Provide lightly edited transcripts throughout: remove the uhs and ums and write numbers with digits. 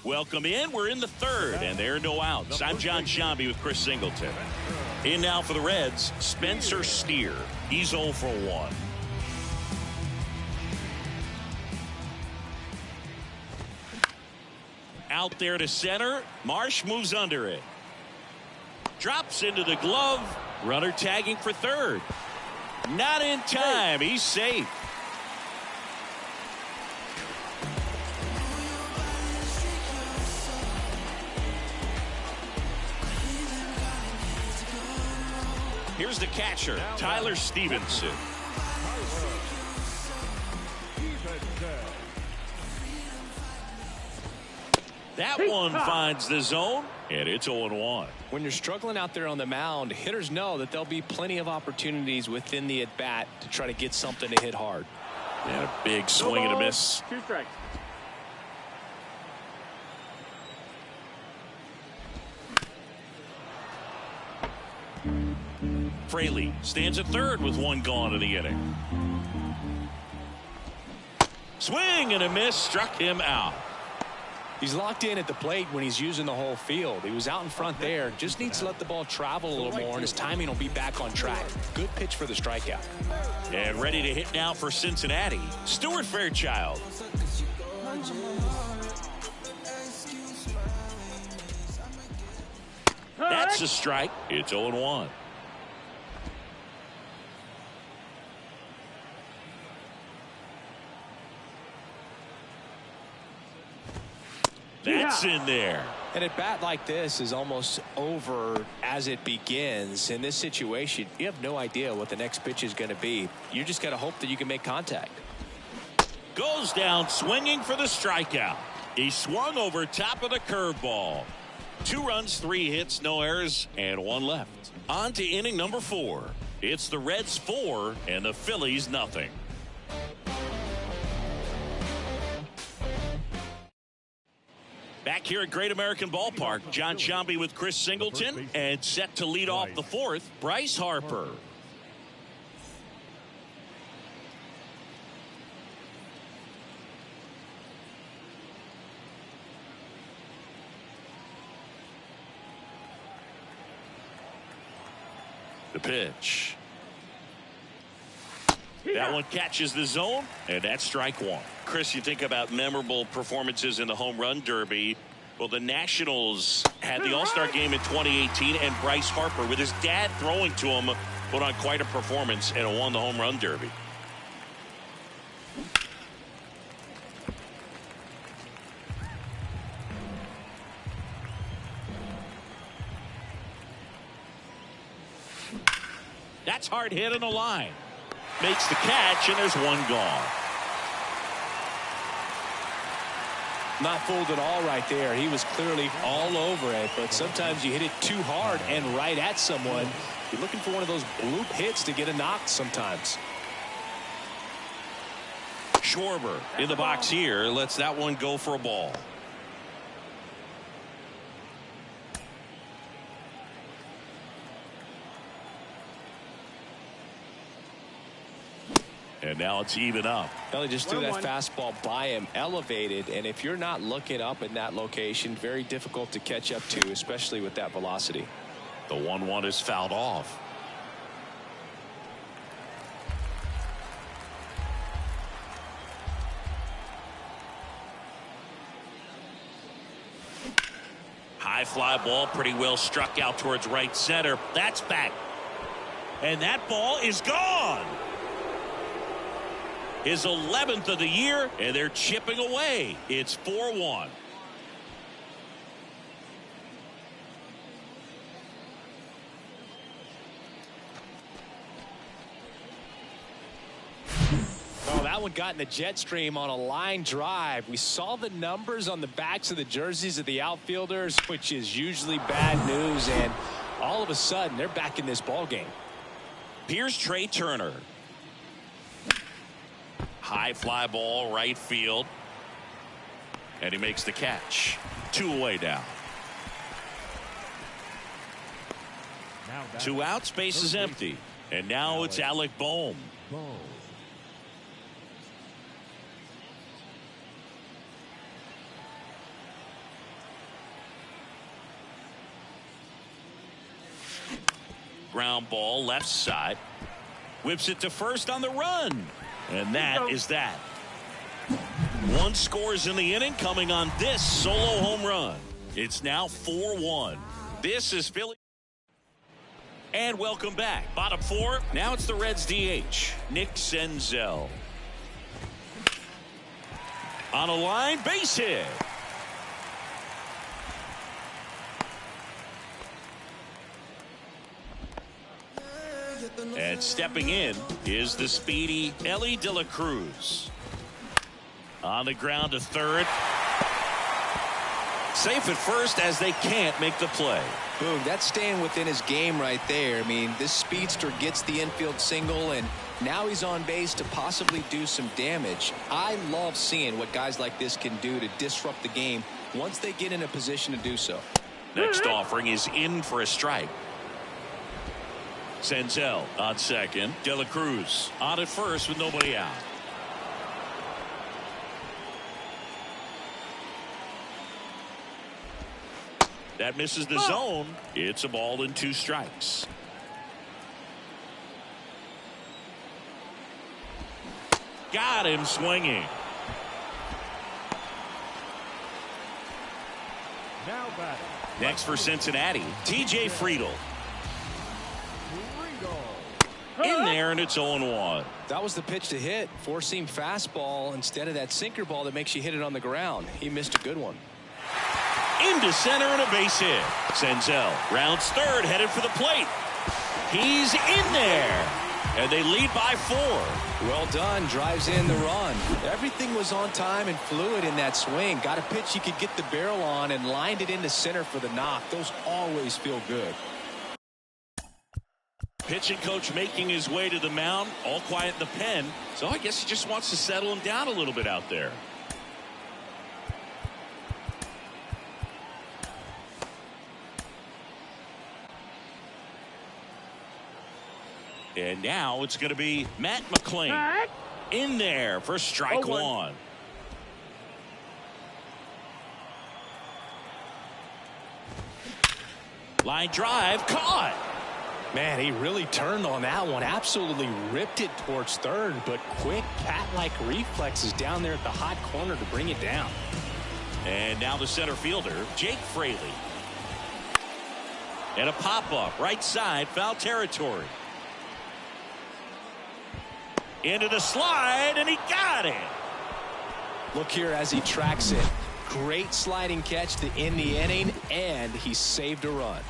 Welcome in. We're in the third, and there are no outs. I'm John Shambi with Chris Singleton. In now for the Reds, Spencer Steer. He's 0 for 1. Out there to center. Marsh moves under it. Drops into the glove. Runner tagging for third. Not in time. He's safe. Here's the catcher, Tyler Stevenson. That one finds the zone, and it's 0-1. When you're struggling out there on the mound, hitters know that there'll be plenty of opportunities within the at-bat to try to get something to hit hard. And a big swing and a miss. 2 strikes. Fraley stands at third with one gone in the inning. Swing and a miss, struck him out. He's locked in at the plate when he's using the whole field. He was out in front there. Just needs to let the ball travel a little more, and his timing will be back on track. Good pitch for the strikeout. And ready to hit now for Cincinnati, Stuart Fairchild. That's a strike. It's 0-1. That's in there. An at-bat like this is almost over as it begins. In this situation, you have no idea what the next pitch is going to be. You just got to hope that you can make contact. Goes down swinging for the strikeout. He swung over top of the curveball. 2 runs, 3 hits, no errors, and 1 left. On to inning number 4. It's the Reds 4 and the Phillies nothing. Back here at Great American Ballpark, John Shambi with Chris Singleton, and set to lead off the 4th, Bryce Harper. The pitch. That one catches the zone, and that's strike 1. Chris, you think about memorable performances in the home run derby. Well, the Nationals had the All-Star game in 2018, and Bryce Harper, with his dad throwing to him, put on quite a performance and won the home run derby. That's hard hit on the line. Makes the catch, and there's 1 gone. Not fooled at all right there. He was clearly all over it, but sometimes you hit it too hard and right at someone. You're looking for one of those bloop hits to get a knock sometimes. Schwarber in the box here lets that one go for a ball. And now it's even up. Well, they just threw that fastball by him, elevated, and if you're not looking up in that location, very difficult to catch up to, especially with that velocity. The 1-1 is fouled off. High fly ball, pretty well struck out towards right center. That's back. And that ball is gone. His 11th of the year, and they're chipping away. It's 4-1. Oh, that one got in the jet stream on a line drive. We saw the numbers on the backs of the jerseys of the outfielders, which is usually bad news, and all of a sudden, they're back in this ball game. Here's Trey Turner. High fly ball, right field. And he makes the catch. 2 away now. 2 outs, base is empty. And now it's Alec Bohm. Ground ball left side. Whips it to first on the run. And that is that. One scores in the inning coming on this solo home run. It's now 4-1. This is Philly. And welcome back. Bottom four. Now it's the Reds DH, Nick Senzel. On a line, base hit. And stepping in is the speedy Ellie De La Cruz. On the ground to third. Safe at first as they can't make the play. Boom, that's staying within his game right there. I mean, this speedster gets the infield single, and now he's on base to possibly do some damage. I love seeing what guys like this can do to disrupt the game once they get in a position to do so. Next offering is in for a strike. Senzel on second. De La Cruz on at first with nobody out. That misses the zone. It's a ball and 2 strikes. Got him swinging. Now batting. Next for Cincinnati, TJ Friedl. In there, and it's 0-1. That was the pitch to hit. Four-seam fastball instead of that sinker ball that makes you hit it on the ground. He missed a good one. Into center and a base hit. Senzel rounds third, headed for the plate. He's in there, and they lead by 4. Well done. Drives in the run. Everything was on time and fluid in that swing. Got a pitch he could get the barrel on and lined it into center for the knock. Those always feel good. Pitching coach making his way to the mound, all quiet in the pen. So I guess he just wants to settle him down a little bit out there. And now it's going to be Matt McClain in there for strike 1. Line drive caught. Man, he really turned on that one. Absolutely ripped it towards third, but quick cat-like reflexes down there at the hot corner to bring it down. And now the center fielder, Jake Fraley. And a pop-up right side, foul territory. Into the slide, and he got it. Look here as he tracks it. Great sliding catch to end the inning, and he saved a run.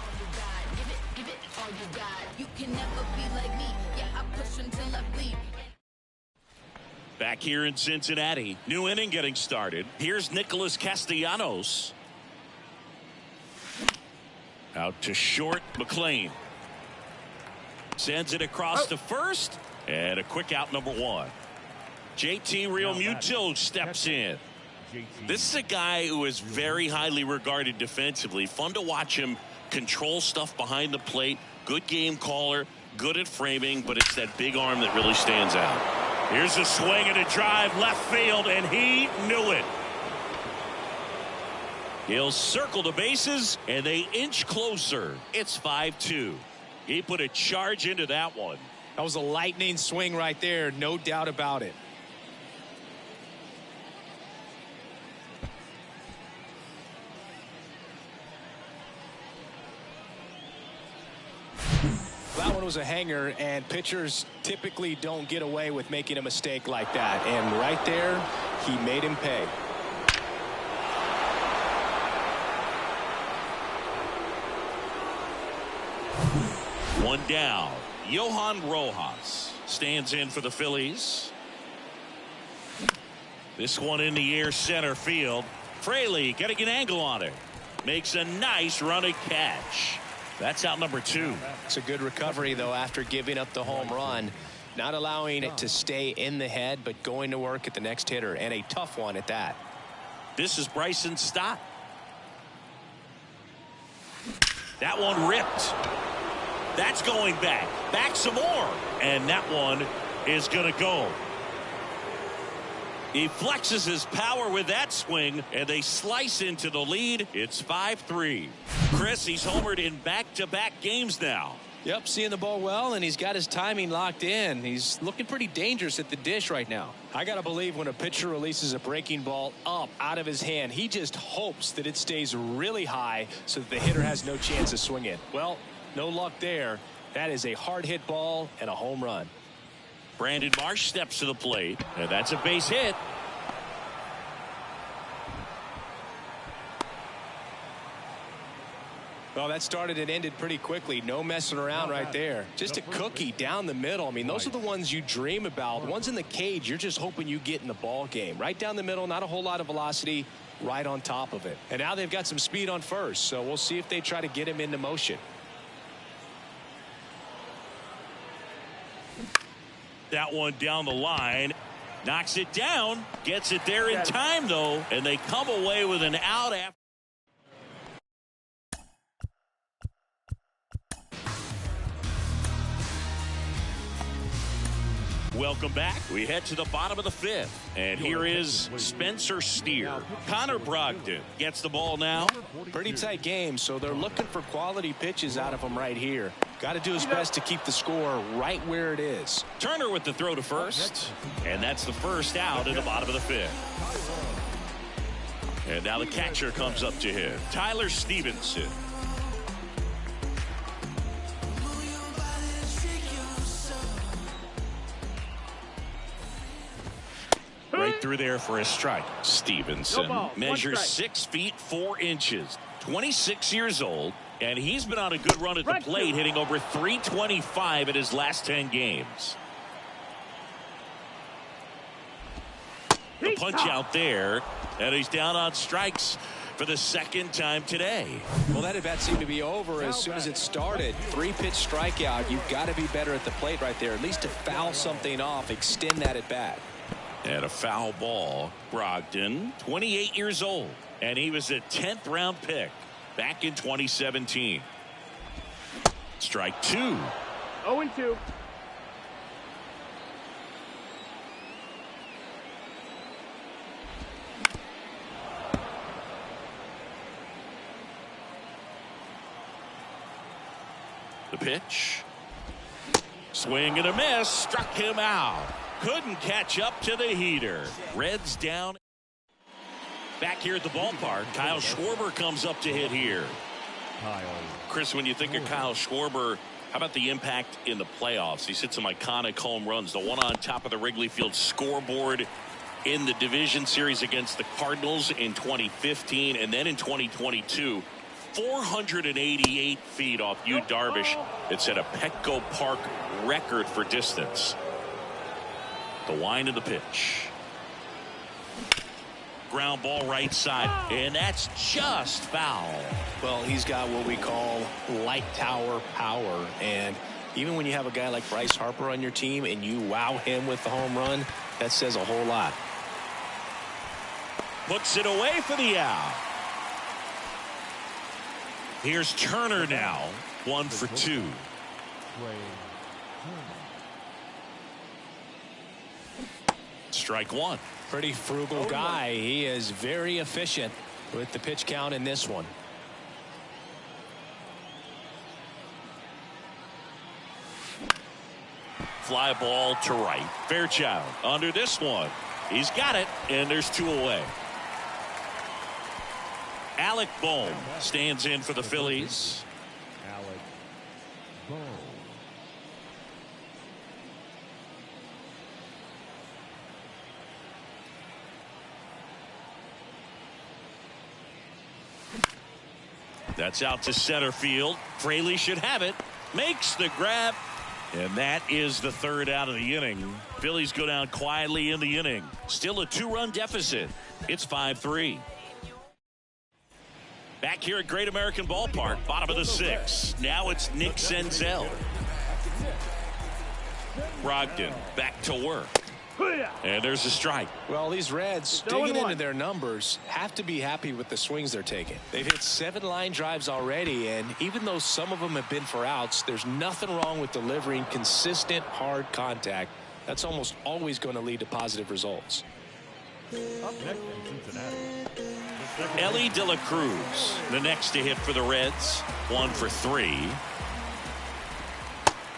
Back here in Cincinnati, new inning getting started. Here's Nicholas Castellanos. Out to short, McClain. Sends it across to first. And a quick out, number 1. JT Realmuto steps in. This is a guy who is very highly regarded defensively. Fun to watch him control stuff behind the plate. Good game caller, good at framing, but it's that big arm that really stands out. Here's a swing and a drive left field, and he knew it. He'll circle the bases, and they inch closer. It's 5-2. He put a charge into that one. That was a lightning swing right there, no doubt about it. That one was a hanger, and pitchers typically don't get away with making a mistake like that. And right there, he made him pay. One down. Johan Rojas stands in for the Phillies. This one in the air center field. Fraley getting an angle on it. Makes a nice running catch. That's out number 2. It's a good recovery, though, after giving up the home run. Not allowing it to stay in the head, but going to work at the next hitter, and a tough one at that. This is Bryson Stott. That one ripped. That's going back. Back some more. And that one is going to go. He flexes his power with that swing, and they slice into the lead. It's 5-3. Chris, he's homered in back-to-back games now. Yep, seeing the ball well, and he's got his timing locked in. He's looking pretty dangerous at the dish right now. I got to believe when a pitcher releases a breaking ball up out of his hand, he just hopes that it stays really high so that the hitter has no chance to swing it. Well, no luck there. That is a hard hit ball and a home run. Brandon Marsh steps to the plate, and that's a base hit. Well, that started and ended pretty quickly. No messing around right there. Just a cookie down the middle. I mean, those are the ones you dream about. The ones in the cage, you're just hoping you get in the ball game. Right down the middle, not a whole lot of velocity, right on top of it. And now they've got some speed on first, so we'll see if they try to get him into motion. That one down the line. Knocks it down. Gets it there in time, though. And they come away with an out after. Welcome back. We head to the bottom of the fifth. And here is Spencer Steer. Connor Brogdon gets the ball now. Pretty tight game, so they're looking for quality pitches out of him right here. Got to do his best to keep the score right where it is. Turner with the throw to first. And that's the first out in the bottom of the fifth. And now the catcher comes up to him. Tyler Stevenson. Right through there for a strike. Stevenson measures 6 feet 4 inches, 26 years old, and he's been on a good run at the plate, hitting over .325 in his last 10 games. The punch out there, and he's down on strikes for the second time today. Well, that at bat seemed to be over as soon as it started. 3-pitch strikeout. You've got to be better at the plate right there, at least to foul something off, extend that at bat. And a foul ball. Brogdon, 28 years old, and he was a 10th round pick back in 2017. Strike 2. 0-2. The pitch. Swing and a miss. Struck him out. Couldn't catch up to the heater. Reds down. Back here at the ballpark, Kyle Schwarber comes up to hit here. Chris, when you think of Kyle Schwarber, how about the impact in the playoffs? He's hit some iconic home runs. The one on top of the Wrigley Field scoreboard in the division series against the Cardinals in 2015, and then in 2022, 488 feet off Yu Darvish. It set a Petco Park record for distance. The wind of the pitch. Ground ball right side, and that's just foul. Well, he's got what we call light tower power, and even when you have a guy like Bryce Harper on your team and you wow him with the home run, that says a whole lot. Puts it away for the out. Here's Turner now, 1 for 2. Strike 1. Pretty frugal guy. He is very efficient with the pitch count in this one. Fly ball to right. Fairchild under this one. He's got it, and there's 2 away. Alec Bohm stands in for the Phillies. Alec Bohm. That's out to center field. Fraley should have it. Makes the grab. And that is the 3rd out of the inning. Phillies go down quietly in the inning. Still a 2-run deficit. It's 5-3. Back here at Great American Ballpark, bottom of the 6th. Now it's Nick Senzel. Brogdon back to work. And there's a strike. Well, these Reds, digging into their numbers, have to be happy with the swings they're taking. They've hit 7 line drives already, and even though some of them have been for outs, there's nothing wrong with delivering consistent, hard contact. That's almost always going to lead to positive results. Up next in Cincinnati. Ellie De La Cruz, the next to hit for the Reds, 1 for 3.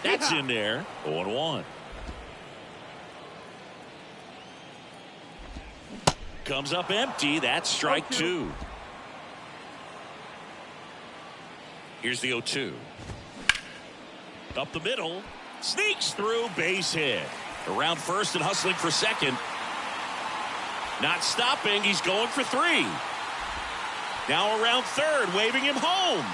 That's in there. 0-1. Comes up empty. That's strike 2. Here's the 0-2. Up the middle. Sneaks through. Base hit. Around first and hustling for second. Not stopping. He's going for 3. Now around third. Waving him home.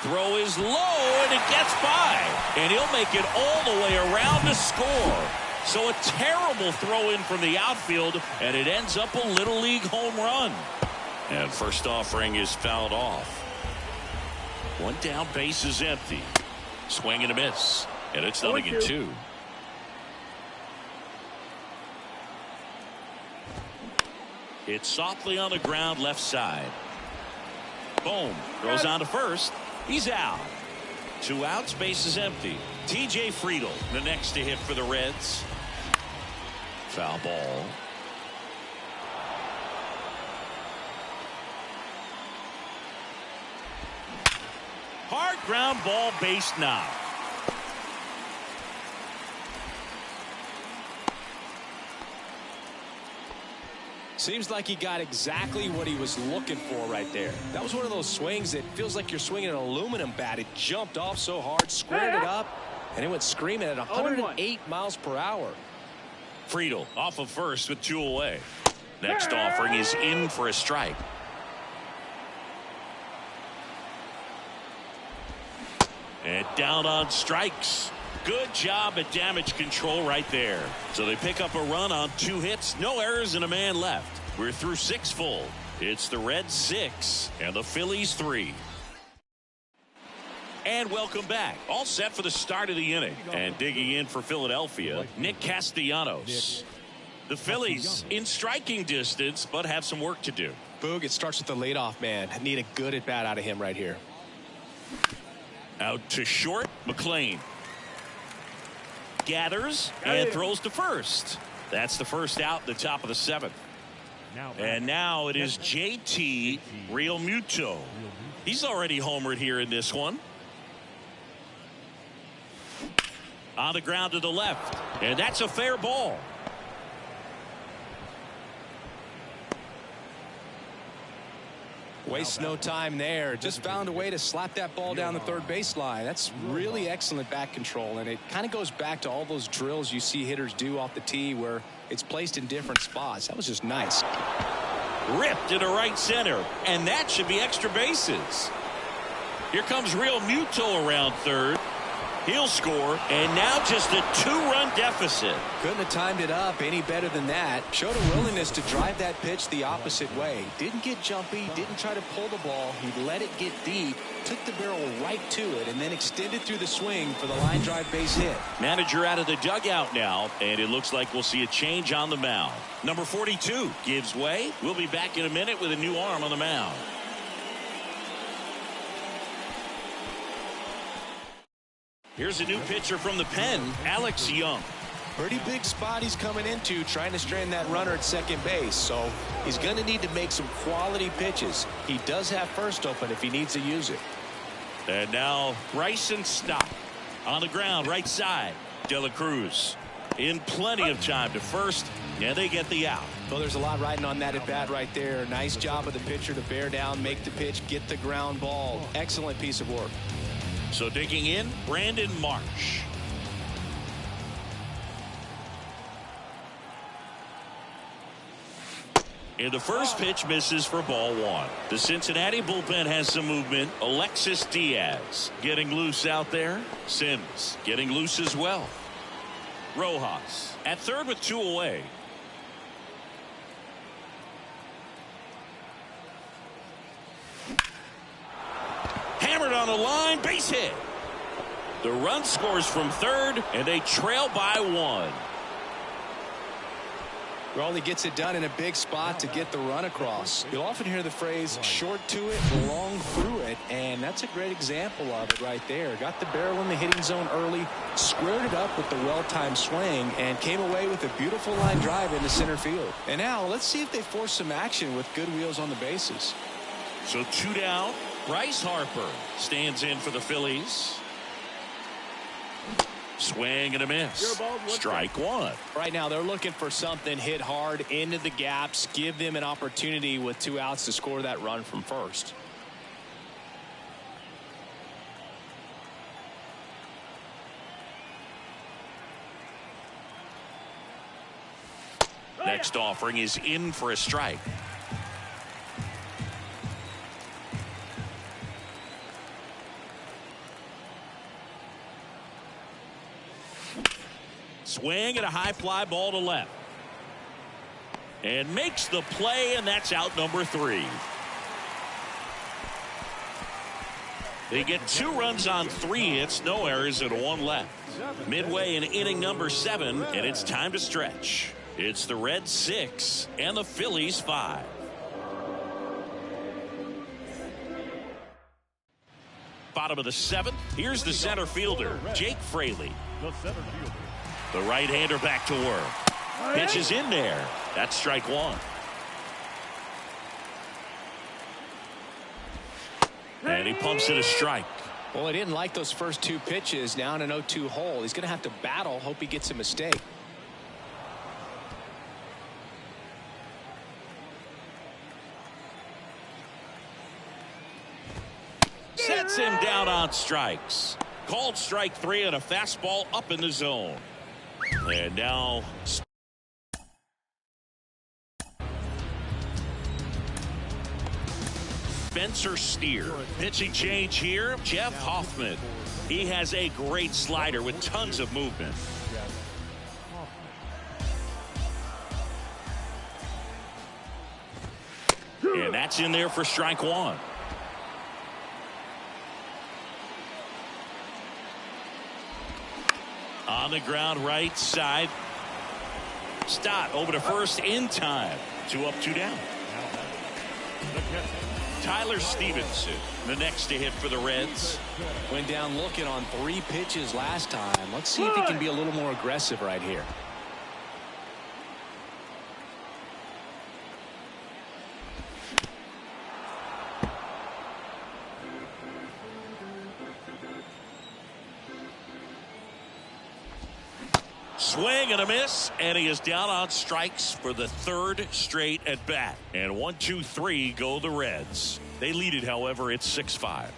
Throw is low and it gets by. And he'll make it all the way around to score. So a terrible throw in from the outfield, and it ends up a Little League home run. And first offering is fouled off. One down, base is empty. Swing and a miss. And it's 0-2. It's softly on the ground, left side. Boom. Throws on to first. He's out. 2 outs, base is empty. T.J. Friedl, the next to hit for the Reds. Foul ball. Hard ground ball, base knock. Seems like he got exactly what he was looking for right there. That was one of those swings that feels like you're swinging an aluminum bat. It jumped off so hard, squared it up, and it went screaming at 108 miles per hour. Friedl off of first with 2 away. Next offering is in for a strike. And down on strikes. Good job at damage control right there. So they pick up a run on 2 hits, no errors, and a man left. We're through 6 full. It's the Reds 6 and the Phillies 3. And welcome back. All set for the start of the inning. And digging in for Philadelphia, Nick Castellanos. The Phillies in striking distance, but have some work to do. Boog, it starts with the leadoff man. Need a good at bat out of him right here. Out to short, McLean. Gathers and throws to first. That's the first out in the top of the 7th. And now it is JT Realmuto. He's already homered here in this one. On the ground to the left. And that's a fair ball. Wastes no time there. Just found a way to slap that ball down the third baseline. That's really excellent bat control, and it kind of goes back to all those drills you see hitters do off the tee where it's placed in different spots. That was just nice. Ripped into right center, and that should be extra bases. Here comes Realmuto around third. He'll score, and now just a 2-run deficit. Couldn't have timed it up any better than that. Showed a willingness to drive that pitch the opposite way. Didn't get jumpy, didn't try to pull the ball. He let it get deep, took the barrel right to it, and then extended through the swing for the line drive base hit. Manager out of the dugout now, and it looks like we'll see a change on the mound. Number 42 gives way. We'll be back in a minute with a new arm on the mound. Here's a new pitcher from the pen, Alex Young. Pretty big spot he's coming into, trying to strand that runner at second base. So he's going to need to make some quality pitches. He does have first open if he needs to use it. And now Bryson Stott on the ground, right side. De La Cruz in plenty of time to first, and they get the out. Well, there's a lot riding on that at bat right there. Nice job of the pitcher to bear down, make the pitch, get the ground ball. Excellent piece of work. So digging in, Brandon Marsh. And the first pitch misses for ball 1. The Cincinnati bullpen has some movement. Alexis Diaz getting loose out there. Sims getting loose as well. Rojas at third with 2 away. Hammered on the line, base hit. The run scores from third, and they trail by 1. Raleigh gets it done in a big spot to get the run across. You'll often hear the phrase short to it, long through it, and that's a great example of it right there. Got the barrel in the hitting zone early, squared it up with the well-timed swing, and came away with a beautiful line drive into center field. And now let's see if they force some action with good wheels on the bases. So 2 down. Bryce Harper stands in for the Phillies. Swing and a miss. Strike one. Right now they're looking for something hit hard into the gaps, give them an opportunity with 2 outs to score that run from first. Next offering is in for a strike. Swing and a high fly ball to left. And makes the play, and that's out number 3. They get 2 runs on 3 hits, no errors, and 1 left. Midway in inning number 7, and it's time to stretch. It's the Reds 6 and the Phillies 5. Bottom of the 7th, here's the center fielder, Jake Fraley. The center fielder. The right-hander back to work. Pitch is in there. That's strike one. And he pumps it a strike. Well, he didn't like those first 2 pitches. Now in an 0-2 hole. He's going to have to battle. Hope he gets a mistake. Sets him down on strikes. Called strike 3 and a fastball up in the zone. And now Spencer Steer. Pitching change here, Jeff Hoffman. He has a great slider with tons of movement. And that's in there for strike one. On the ground right side. Stott over to first in time. 2 up, 2 down. Tyler Stevenson, the next to hit for the Reds. Went down looking on 3 pitches last time. Let's see if he can be a little more aggressive right here. Swing and a miss, and he is down on strikes for the 3rd straight at bat. And 1, 2, 3 go the Reds. They lead it, however, it's 6-5.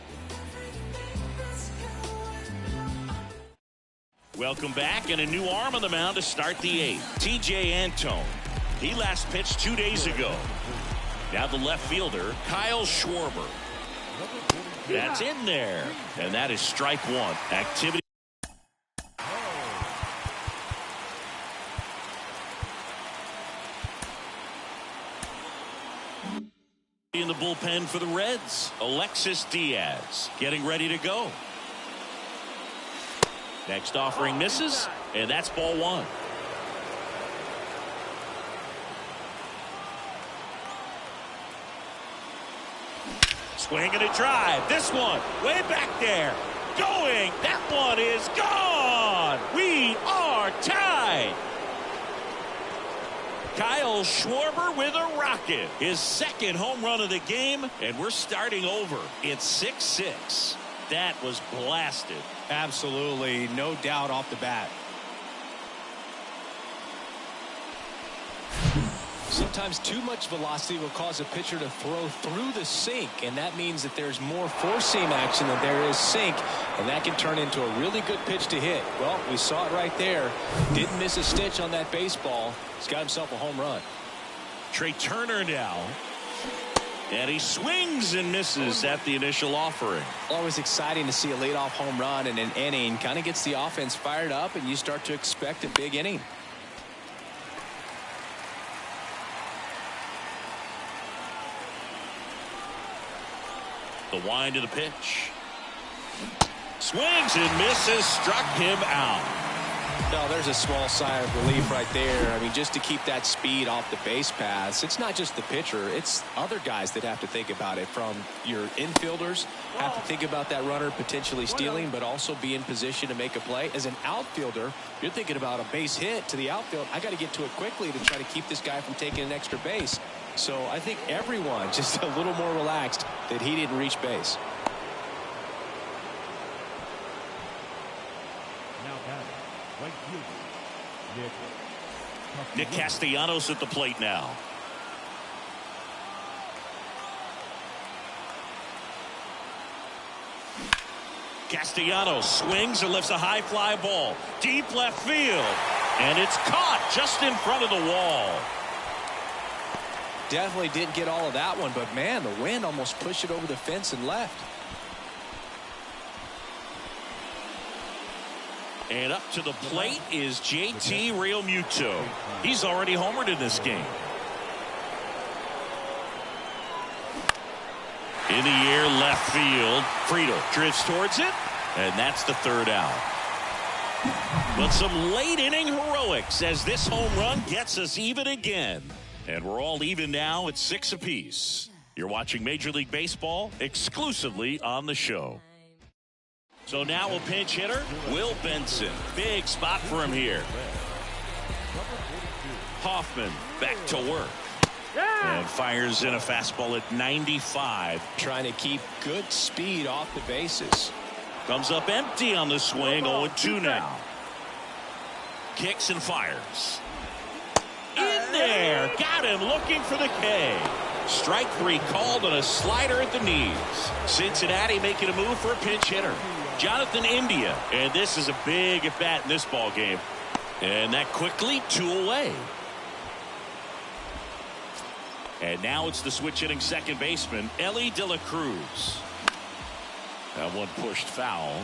Welcome back, and a new arm on the mound to start the 8th. T.J. Antone. He last pitched 2 days ago. Now the left fielder, Kyle Schwarber. That's in there, and that is strike one. Activity. In the bullpen for the Reds, Alexis Diaz getting ready to go. Next offering misses, and that's ball 1. Swing and a drive. This one way back there. Going. That one is gone. We are tied. Kyle Schwarber with a rocket. His 2nd home run of the game, and we're starting over. It's 6-6. That was blasted. Absolutely, no doubt off the bat. Sometimes too much velocity will cause a pitcher to throw through the sink, and that means that there's more four-seam action than there is sink, and that can turn into a really good pitch to hit. Well, we saw it right there. Didn't miss a stitch on that baseball. He's got himself a home run. Trey Turner now. And he swings and misses at the initial offering. Always exciting to see a leadoff home run in an inning. Kind of gets the offense fired up, and you start to expect a big inning. The wind of the pitch. Swings and misses. Struck him out. No, there's a small sigh of relief right there. I mean, just to keep that speed off the base paths. It's not just the pitcher. It's other guys that have to think about it. From your infielders have to think about that runner potentially stealing, but also be in position to make a play. As an outfielder, you're thinking about a base hit to the outfield. I got to get to it quickly to try to keep this guy from taking an extra base. So I think everyone just a little more relaxed that he didn't reach base. Now batting, Nick Castellanos at the plate now. Castellanos swings and lifts a high fly ball deep left field, and it's caught just in front of the wall. Definitely didn't get all of that one, but man, the wind almost pushed it over the fence and left. And up to the plate is JT Realmuto. He's already homered in this game. In the air, left field. Friedel drifts towards it, and that's the third out. But some late inning heroics as this home run gets us even again. And we're all even now at 6 apiece. You're watching Major League Baseball exclusively on the show. So now a pinch hitter, Will Benson. Big spot for him here. Hoffman back to work. And fires in a fastball at 95. Trying to keep good speed off the bases. Comes up empty on the swing. 0-2 now. Kicks and fires. In there. Got him looking for the K. Strike 3 called on a slider at the knees. Cincinnati making a move for a pinch hitter. Jonathan India. And this is a big at bat in this ball game. And that quickly 2 away. And now it's the switch hitting second baseman, Ellie De La Cruz. That one pushed foul.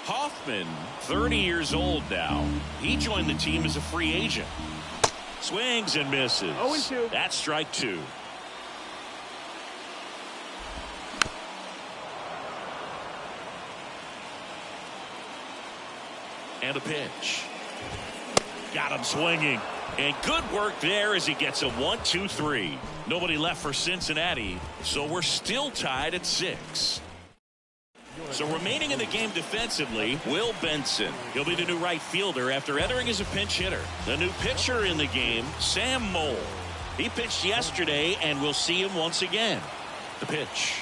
Hoffman, 30 years old now. He joined the team as a free agent. Swings and misses. 0-2. That's strike 2. And a pitch. Got him swinging. And good work there as he gets a 1-2-3. Nobody left for Cincinnati, so we're still tied at 6. So remaining in the game defensively, Will Benson. He'll be the new right fielder after entering as a pinch hitter. The new pitcher in the game, Sam Mole. He pitched yesterday, and we'll see him once again. The pitch.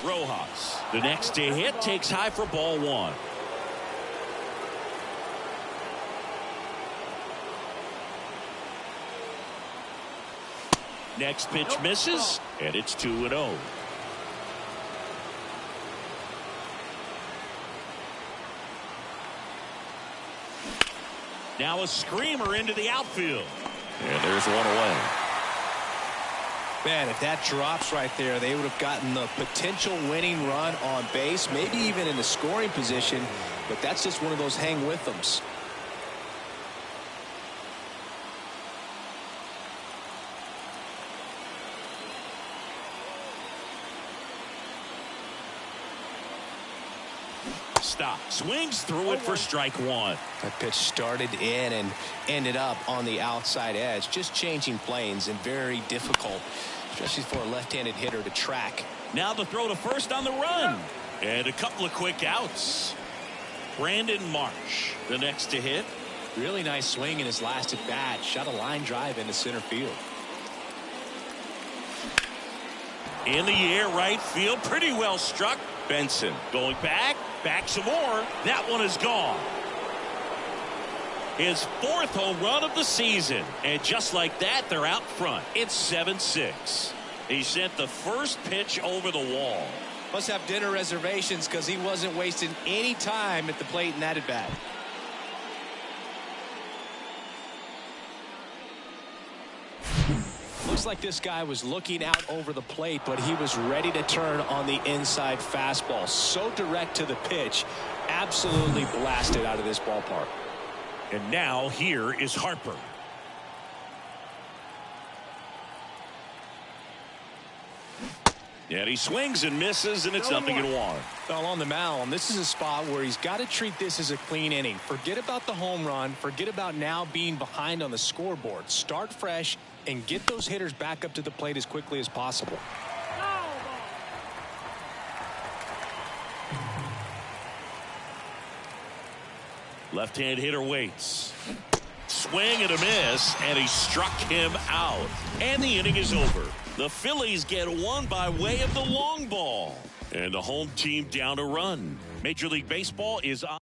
Rojas. The next to hit takes high for ball 1. Next pitch misses, and it's 2-0. Now a screamer into the outfield. And there's one away. Man, if that drops right there, they would have gotten the potential winning run on base, maybe even in the scoring position, but that's just one of those hang with thems. Stop. Swings through it for strike 1. That pitch started in and ended up on the outside edge. Just changing planes and very difficult, especially for a left-handed hitter to track. Now the throw to first on the run. And a couple of quick outs. Brandon Marsh, the next to hit. Really nice swing in his last at bat. Shot a line drive into center field. In the air, right field. Pretty well struck. Benson going back some more. That one is gone. His 4th home run of the season. And just like that, they're out front. It's 7-6. He sent the first pitch over the wall. Must have dinner reservations because he wasn't wasting any time at the plate in that at bat. Looks like this guy was looking out over the plate, but he was ready to turn on the inside fastball. So direct to the pitch. Absolutely blasted out of this ballpark. And now here is Harper. And he swings and misses, and it's 0-1. Well, on the mound, this is a spot where he's got to treat this as a clean inning. Forget about the home run. Forget about now being behind on the scoreboard. Start fresh and get those hitters back up to the plate as quickly as possible. Left-hand hitter waits. Swing and a miss, and he struck him out. And the inning is over. The Phillies get one by way of the long ball. And the home team down a run. Major League Baseball is on.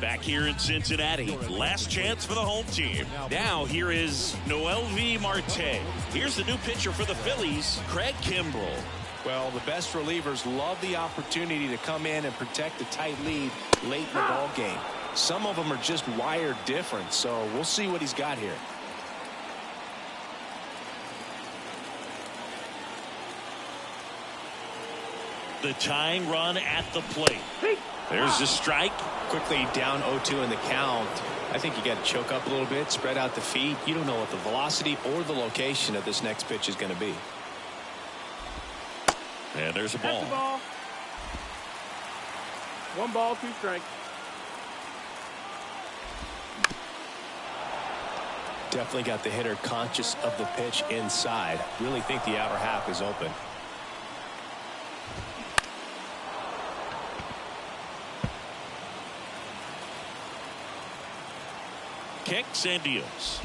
Back here in Cincinnati, last chance for the home team. Now here is Noelvi Marte. Here's the new pitcher for the Phillies, Craig Kimbrell. Well, the best relievers love the opportunity to come in and protect a tight lead late in the ball game. Some of them are just wired different, so we'll see what he's got here. The tying run at the plate. There's the strike. Quickly down 0-2 in the count. I think you got to choke up a little bit, spread out the feet. You don't know what the velocity or the location of this next pitch is going to be. And there's a ball. That's the ball. 1 ball, 2 strikes. Definitely got the hitter conscious of the pitch inside. Really think the outer half is open. Kicks and deals.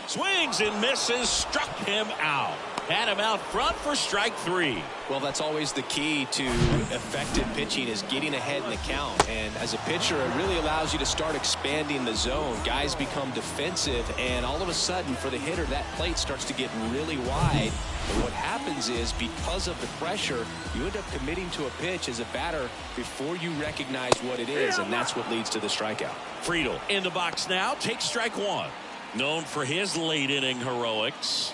Swings and misses. Struck him out. Had him out front for strike 3. Well, that's always the key to effective pitching, is getting ahead in the count. And as a pitcher, it really allows you to start expanding the zone. Guys become defensive, and all of a sudden, for the hitter, that plate starts to get really wide. And what happens is, because of the pressure, you end up committing to a pitch as a batter before you recognize what it is, and that's what leads to the strikeout. Friedel in the box now. Takes strike 1. Known for his late inning heroics.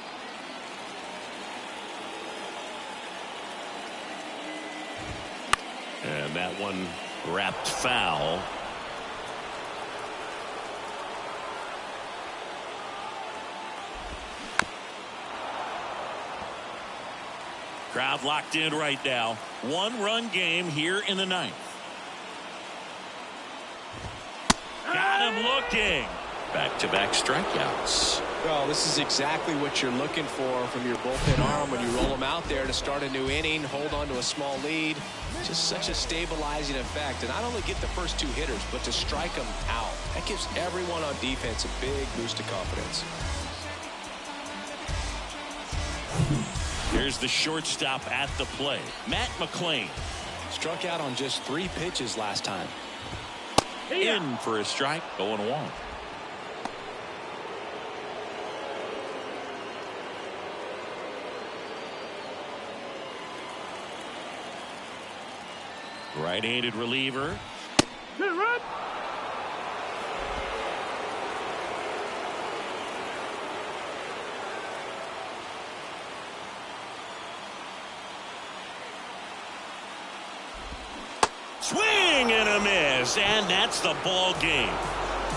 And that one wrapped foul. Crowd locked in right now. 1-run game here in the 9th. Got him looking. Back-to-back strikeouts. Well, this is exactly what you're looking for from your bullpen arm when you roll them out there to start a new inning, hold on to a small lead. Just such a stabilizing effect. And not only get the first 2 hitters, but to strike them out. That gives everyone on defense a big boost of confidence. Here's the shortstop at the plate, Matt McClain. Struck out on just 3 pitches last time. In for a strike, 0-1. Right-handed reliever. Good run. Swing and a miss, and that's the ball game.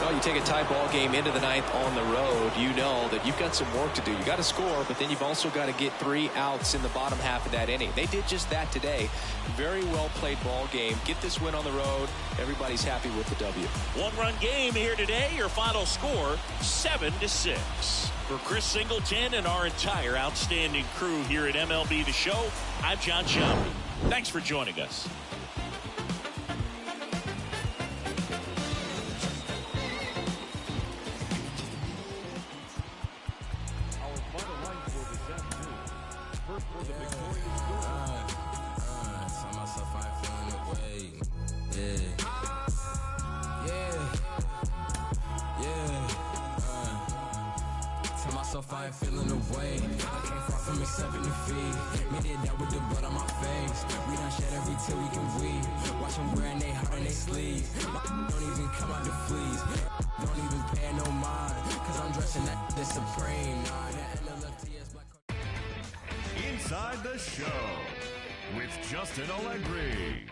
Well, you take a tie ball game into the 9th on the road, you know that you've got some work to do. You got to score, but then you've also got to get 3 outs in the bottom half of that inning. They did just that today. Very well played ball game. Get this win on the road. Everybody's happy with the W. 1-run game here today. Your final score 7-6. For Chris Singleton and our entire outstanding crew here at MLB The Show, I'm John Shelby. Thanks for joining us. I ain't feeling the way. I came far from accepting defeat. Me did that with the blood on my face. We done shed every tear we can weep. Watch them wearing they heart on their sleeves. Don't even come out the fleas. Don't even pay no mind. Cause I'm dressing that this supreme. Inside the Show with Justin Allegri.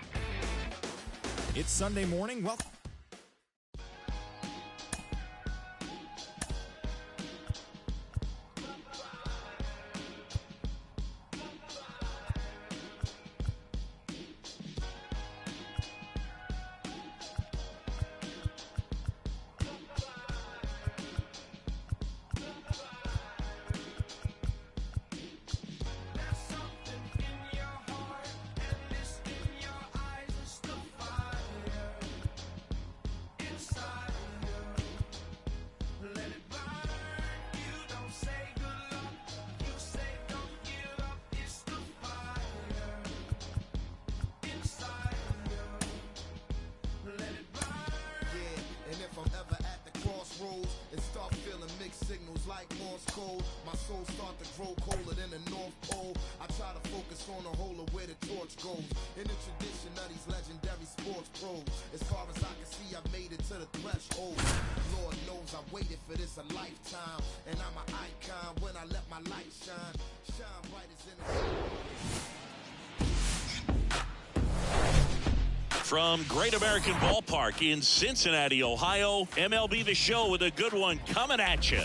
It's Sunday morning. Welcome. if I'm ever at the crossroads and start feeling mixed signals like Morse code, my soul start to grow colder than the North Pole. I try to focus on the whole of where the torch goes. In the tradition of these legendary sports pros, as far as I can see, I've made it to the threshold. Lord knows I waited for this a lifetime, and I'm an icon when I let my light shine. Shine bright as in the... From Great American Ballpark in Cincinnati, Ohio, MLB The Show with a good one coming at you.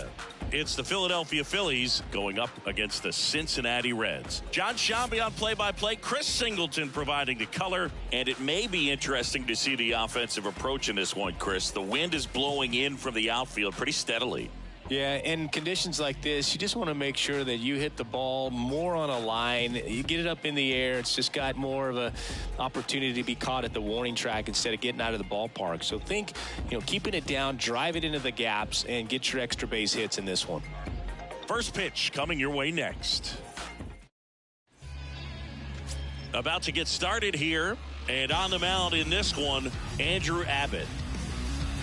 It's the Philadelphia Phillies going up against the Cincinnati Reds. John Shambi on play-by-play, Chris Singleton providing the color, and it may be interesting to see the offensive approach in this one, Chris. The wind is blowing in from the outfield pretty steadily. Yeah, in conditions like this, you just want to make sure that you hit the ball more on a line. You get it up in the air. It's just got more of a opportunity to be caught at the warning track instead of getting out of the ballpark. So think, keeping it down, drive it into the gaps, and get your extra base hits in this one. First pitch coming your way next. About to get started here, and on the mound in this one, Andrew Abbott.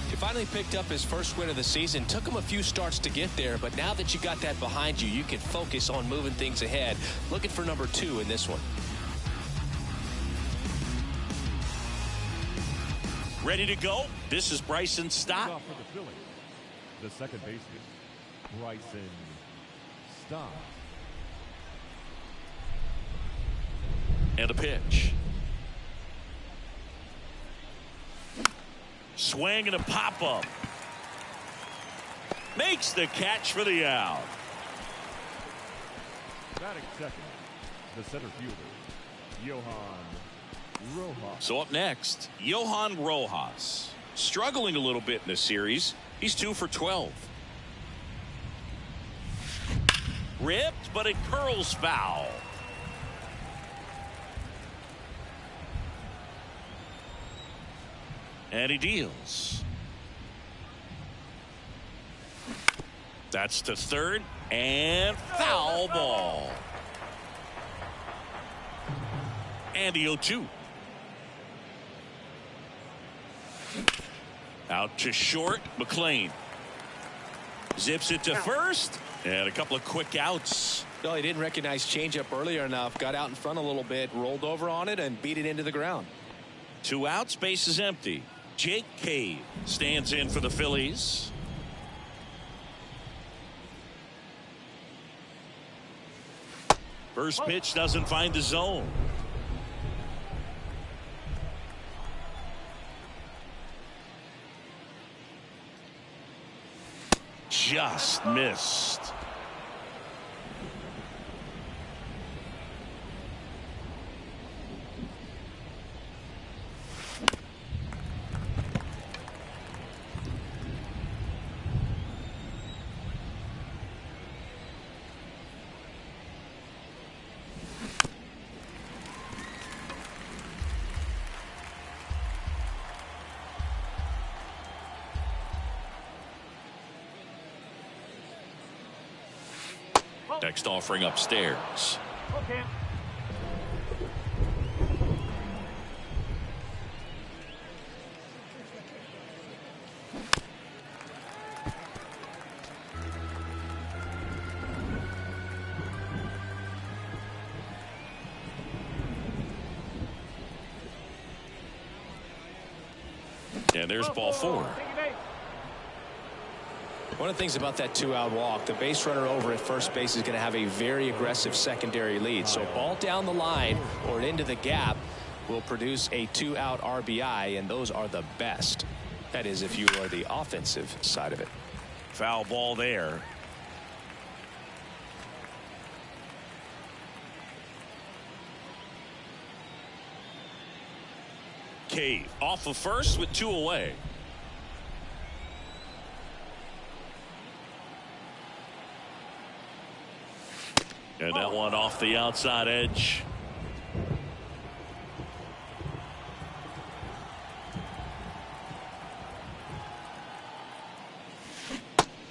He finally picked up his first win of the season. Took him a few starts to get there, but now that you got that behind you, you can focus on moving things ahead. Looking for number 2 in this one. Ready to go? This is Bryson Stott. Off for the Phillies, the second baseman, Bryson Stott. And a pitch. Swing and a pop-up. Makes the catch for the out. Batting second, the center fielder, Johan Rojas. So up next, Johan Rojas. Struggling a little bit in this series. He's 2 for 12. Ripped, but it curls foul. And he deals. That's to third, and foul ball. And the 0-2. Out to short, McLean. Zips it to first, and a couple of quick outs. No, he didn't recognize changeup earlier enough. Got out in front a little bit, rolled over on it, and beat it into the ground. 2 outs, base is empty. Jake Cave stands in for the Phillies. First pitch doesn't find the zone. Just missed. Next offering upstairs. Okay. And there's ball 4. One of the things about that 2-out walk, the base runner over at first base is going to have a very aggressive secondary lead. So ball down the line or into the gap will produce a 2-out RBI, and those are the best. That is, if you are the offensive side of it. Foul ball there. Cave off of first with 2 away. And that one off the outside edge.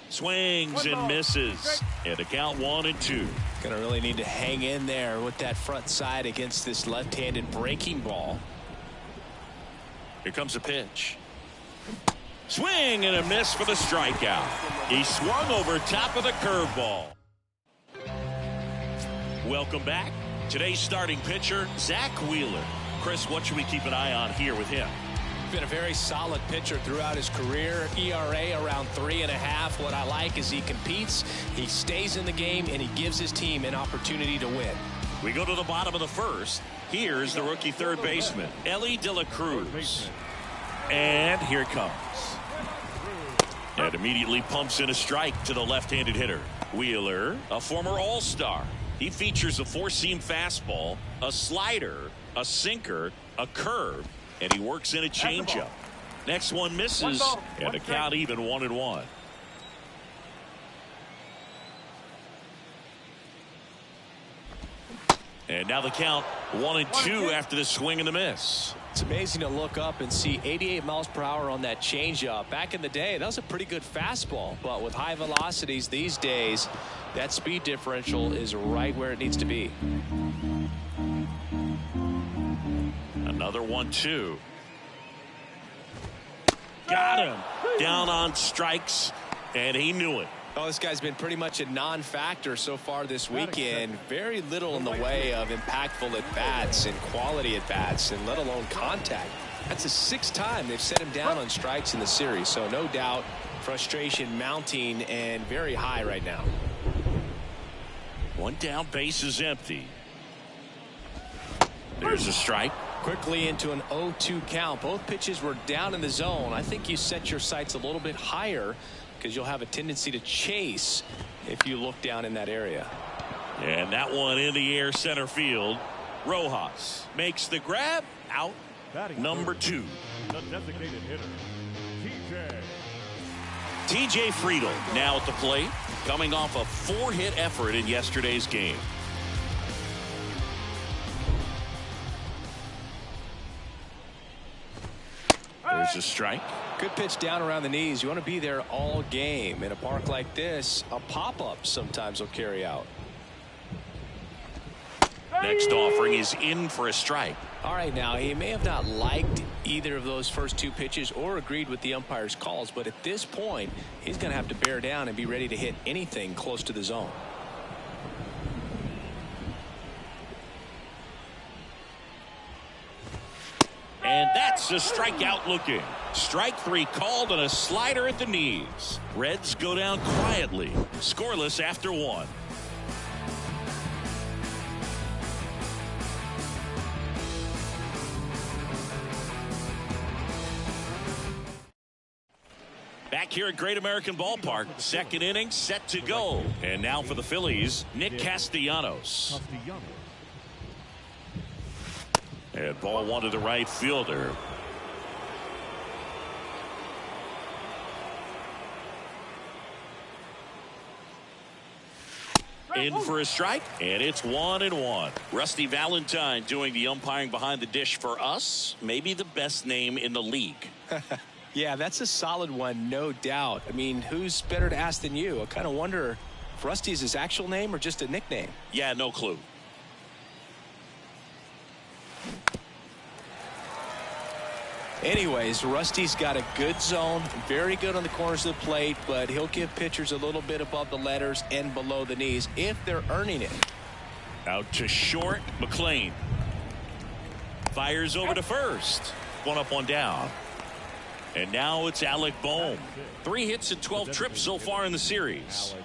Swings and misses. And a count 1-2. Going to really need to hang in there with that front side against this left-handed breaking ball. Here comes a pitch. Swing and a miss for the strikeout. He swung over top of the curveball. Welcome back. Today's starting pitcher, Zach Wheeler. Chris, what should we keep an eye on here with him? Been a very solid pitcher throughout his career. ERA around 3.5. What I like is he competes, he stays in the game, and he gives his team an opportunity to win. We go to the bottom of the first. Here's the rookie third baseman, Ellie De La Cruz. And here it comes. And immediately pumps in a strike to the left-handed hitter. Wheeler, a former All-Star. He features a four-seam fastball, a slider, a sinker, a curve, and he works in a changeup. Next one misses, and the count even 1-1. And now the count 1-2 after the swing and the miss. It's amazing to look up and see 88 miles per hour on that changeup. Back in the day, that was a pretty good fastball, but with high velocities these days, that speed differential is right where it needs to be. Another 1-2. Got him. Down on strikes, and he knew it. Oh, this guy's been pretty much a non-factor so far this weekend. Very little in the way of impactful at-bats and quality at-bats, and let alone contact. That's the 6th time they've set him down on strikes in the series, so no doubt frustration mounting and very high right now. One down, base is empty. There's a strike. Quickly into an 0-2 count. Both pitches were down in the zone. I think you set your sights a little bit higher because you'll have a tendency to chase if you look down in that area. And that one in the air center field. Rojas makes the grab. Out number 2. The designated hitter, TJ Friedel now at the plate, coming off a 4-hit effort in yesterday's game. There's a strike. Good pitch down around the knees. You want to be there all game. In a park like this, a pop-up sometimes will carry out. Next offering is in for a strike. All right, now he may have not liked either of those first 2 pitches or agreed with the umpire's calls, but at this point he's going to have to bear down and be ready to hit anything close to the zone. And that's a strikeout looking. Strike 3 called on a slider at the knees. Reds go down quietly, scoreless after 1. Back here at Great American Ballpark, second inning set to go. And now for the Phillies, Nick Castellanos. And ball 1 to the right fielder. In for a strike, and it's 1-1. Rusty Valentine doing the umpiring behind the dish for us. Maybe the best name in the league. Yeah, that's a solid one, no doubt. I mean, who's better to ask than you? I kind of wonder if Rusty is his actual name or just a nickname. Yeah, no clue. Anyways, Rusty's got a good zone, very good on the corners of the plate, but he'll give pitchers a little bit above the letters and below the knees if they're earning it. Out to short, McLean. Fires over to first. 1 up, 1 down. And now it's Alec Bohm. 3 hits and 12 trips so far in the series.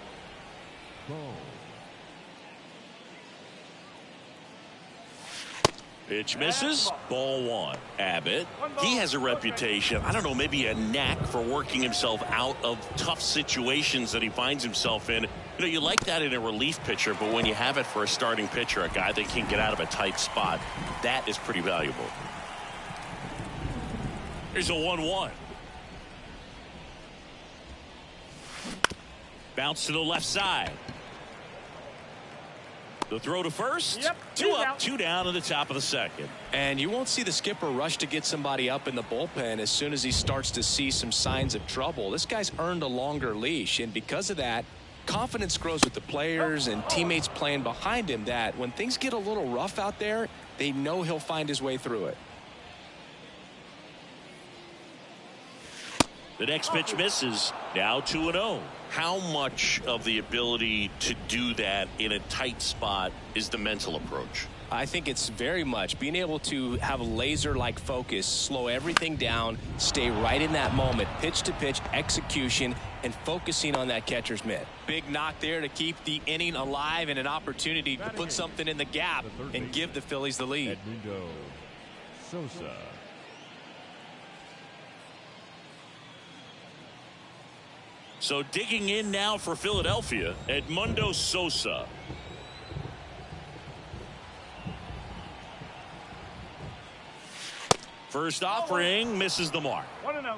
Pitch misses. Ball 1. Abbott. He has a reputation, I don't know, maybe a knack for working himself out of tough situations that he finds himself in. You know, you like that in a relief pitcher, but when you have it for a starting pitcher, a guy that can get out of a tight spot, that is pretty valuable. Here's a 1-1. Bounce to the left side. The throw to first. Yep, 2 up, 2 down in the top of the second. And you won't see the skipper rush to get somebody up in the bullpen as soon as he starts to see some signs of trouble. This guy's earned a longer leash, and because of that, confidence grows with the players and teammates playing behind him, that when things get a little rough out there, they know he'll find his way through it. The next pitch misses. Now 2-0. How much of the ability to do that in a tight spot is the mental approach? I think it's very much being able to have a laser-like focus, slow everything down, stay right in that moment, pitch to pitch, execution, and focusing on that catcher's mitt. Big knock there to keep the inning alive and an opportunity to put something in the gap and give the Phillies the lead. Edmundo Sosa. So digging in now for Philadelphia, Edmundo Sosa. First offering misses the mark. 1-0.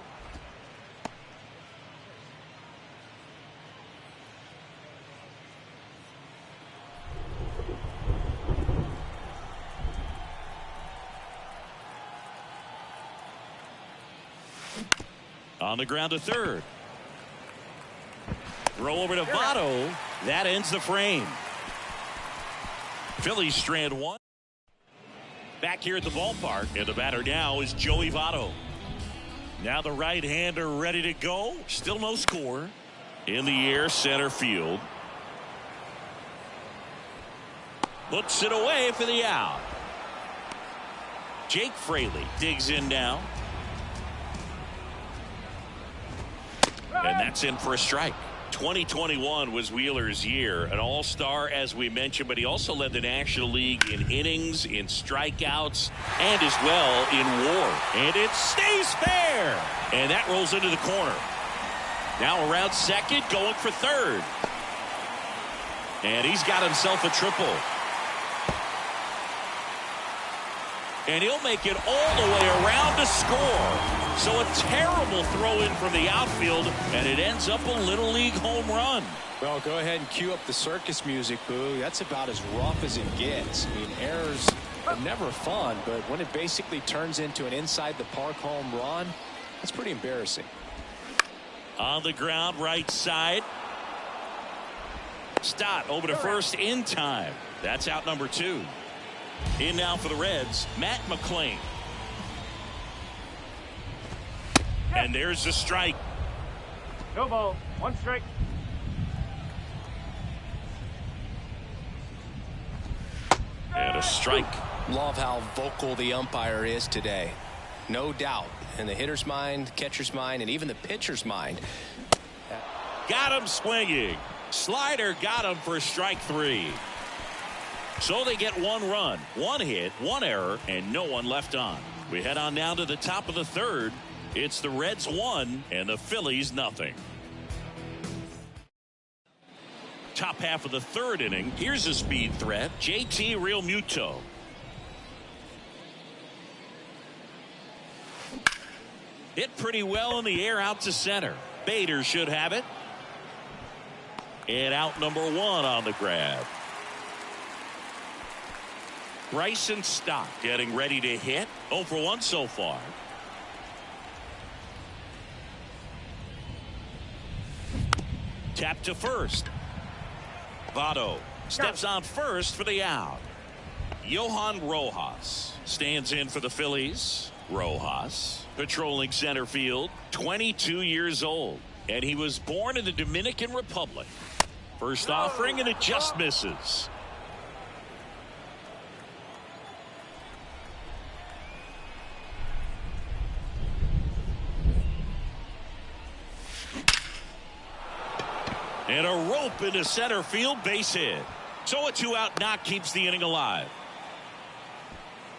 On the ground to third. Throw over to Votto. That ends the frame. Phillies strand one. Back here at the ballpark, and the batter now is Joey Votto. Now the right-hander ready to go. Still no score. In the air, center field. Puts it away for the out. Jake Fraley digs in now. And that's in for a strike. 2021 was Wheeler's year, an all-star as we mentioned, but he also led the National League in innings, in strikeouts, and as well in WAR. And it stays fair, and that rolls into the corner. Now around second, going for third, and he's got himself a triple. And he'll make it all the way around to score. So a terrible throw in from the outfield, and it ends up a Little League home run. Well, go ahead and cue up the circus music, Boo. That's about as rough as it gets. I mean, errors are never fun, but when it basically turns into an inside the park home run, that's pretty embarrassing. On the ground, right side. Stott over to first in time. That's out number 2. In now for the Reds, Matt McClain. And there's the strike. No ball. 1 strike. And a strike. Love how vocal the umpire is today. No doubt. In the hitter's mind, catcher's mind, and even the pitcher's mind. Got him swinging. Slider got him for strike 3. So they get 1 run, 1 hit, 1 error, and no one left on. We head on down to the top of the third. It's the Reds 1 and the Phillies nothing. Top half of the third inning. Here's a speed threat. JT Realmuto. Hit pretty well in the air out to center. Bader should have it. And out number 1 on the grab. Bryson Stott getting ready to hit. 0 for 1 so far. Tap to first. Votto steps on first for the out. Johan Rojas stands in for the Phillies. Rojas patrolling center field, 22 years old, and he was born in the Dominican Republic. First offering, and it just misses. And a rope into center field, base hit. So a 2-out knock keeps the inning alive.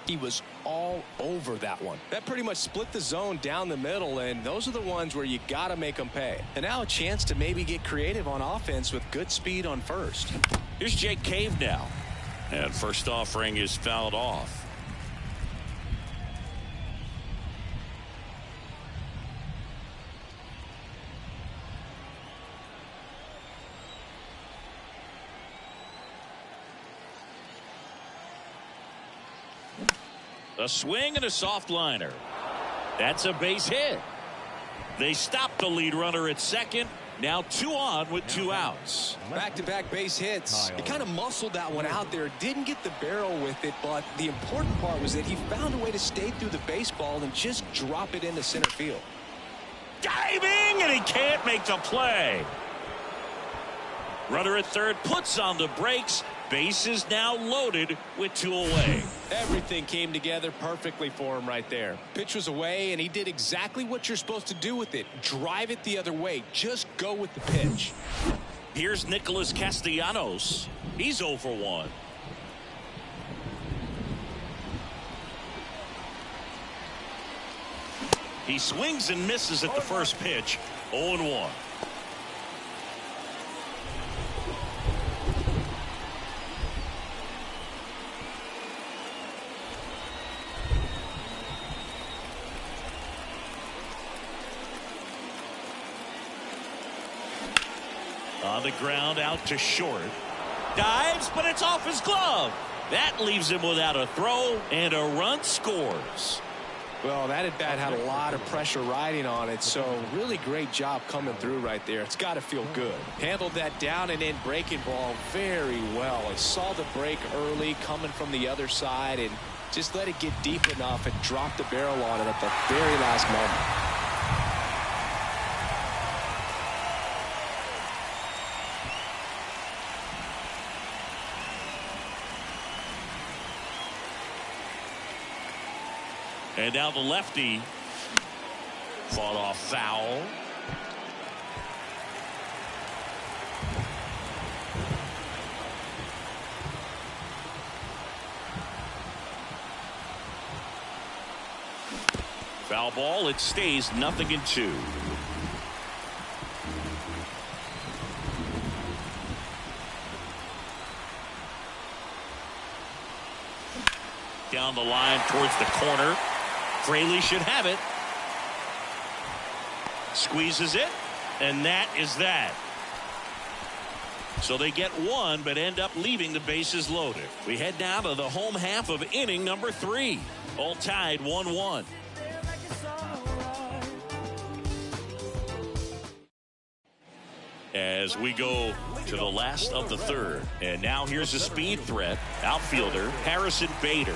He was all over that one. That pretty much split the zone down the middle, and those are the ones where you got to make them pay. And now a chance to maybe get creative on offense with good speed on first. Here's Jake Cave now. And first offering is fouled off. A swing and a soft liner. That's a base hit. They stopped the lead runner at second. Now 2 on with 2 outs. Back-to-back base hits. He kind of muscled that one out there. Didn't get the barrel with it, but the important part was that he found a way to stay through the baseball and just drop it into center field. diving, and he can't make the play. Runner at third puts on the brakes. Bases now loaded with 2 away. Everything came together perfectly for him right there. Pitch was away, and he did exactly what you're supposed to do with it. Drive it the other way. Just go with the pitch. Here's Nicholas Castellanos. He's 0 for 1. He swings and misses at the first pitch. 0-1. On the ground, out to short. Dives, but it's off his glove. That leaves him without a throw, and a run scores. Well, that at bat had a lot of pressure riding on it, so really great job coming through right there. It's got to feel good. Handled that down and in breaking ball very well. He saw the break early coming from the other side and just let it get deep enough and drop the barrel on it at the very last moment. And now the lefty fought off foul. Foul ball. It stays 0-2. Down the line towards the corner. Fraley should have it. Squeezes it, and that is that. So they get 1, but end up leaving the bases loaded. We head now to the home half of inning number 3. All tied 1-1. As we go to the last of the third. And now here's a speed threat. Outfielder Harrison Bader.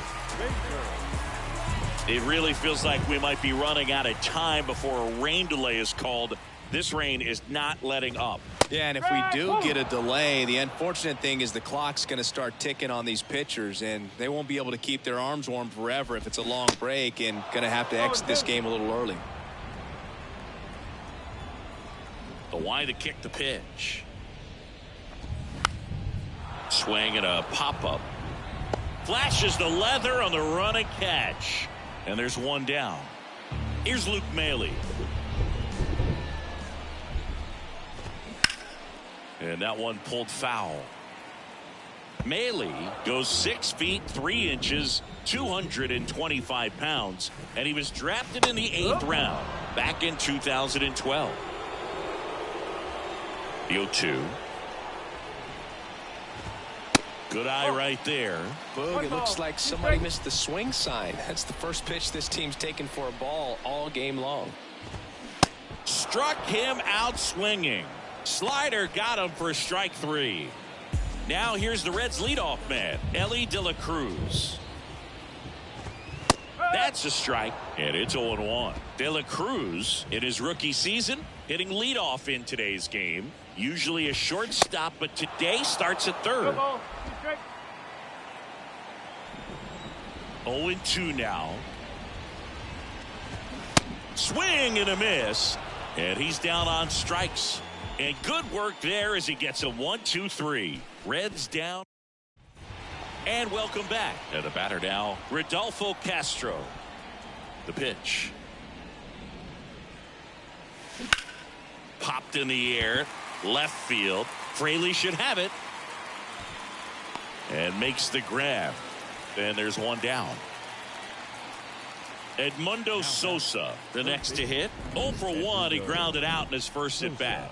It really feels like we might be running out of time before a rain delay is called. This rain is not letting up. Yeah, and if we do get a delay, the unfortunate thing is the clock's going to start ticking on these pitchers, and they won't be able to keep their arms warm forever if it's a long break, and going to have to exit this game a little early. The wide to kick the pitch. Swing and a pop-up. Flashes the leather on the run and catch. And there's 1 down. Here's Luke Maile. And that one pulled foul. Maile goes 6 feet 3 inches, 225 pounds, and he was drafted in the 8th round back in 2012. The 0-2. Good eye right there. Boog, it looks like somebody missed the swing sign. That's the first pitch this team's taken for a ball all game long. Struck him out swinging. Slider got him for strike 3. Now here's the Reds leadoff man, Elly De La Cruz. That's a strike, and it's 0-1. De La Cruz, in his rookie season, hitting leadoff in today's game. Usually a shortstop, but today starts at third. 0-2 now. Swing and a miss, and he's down on strikes. And good work there as he gets a 1-2-3. Reds down. And welcome back. And the batter now, Rodolfo Castro. The pitch. Popped in the air. Left field. Fraley should have it. And makes the grab. And there's 1 down. Edmundo Sosa, the next to hit. 0 for 1. He grounded out in his first at bat.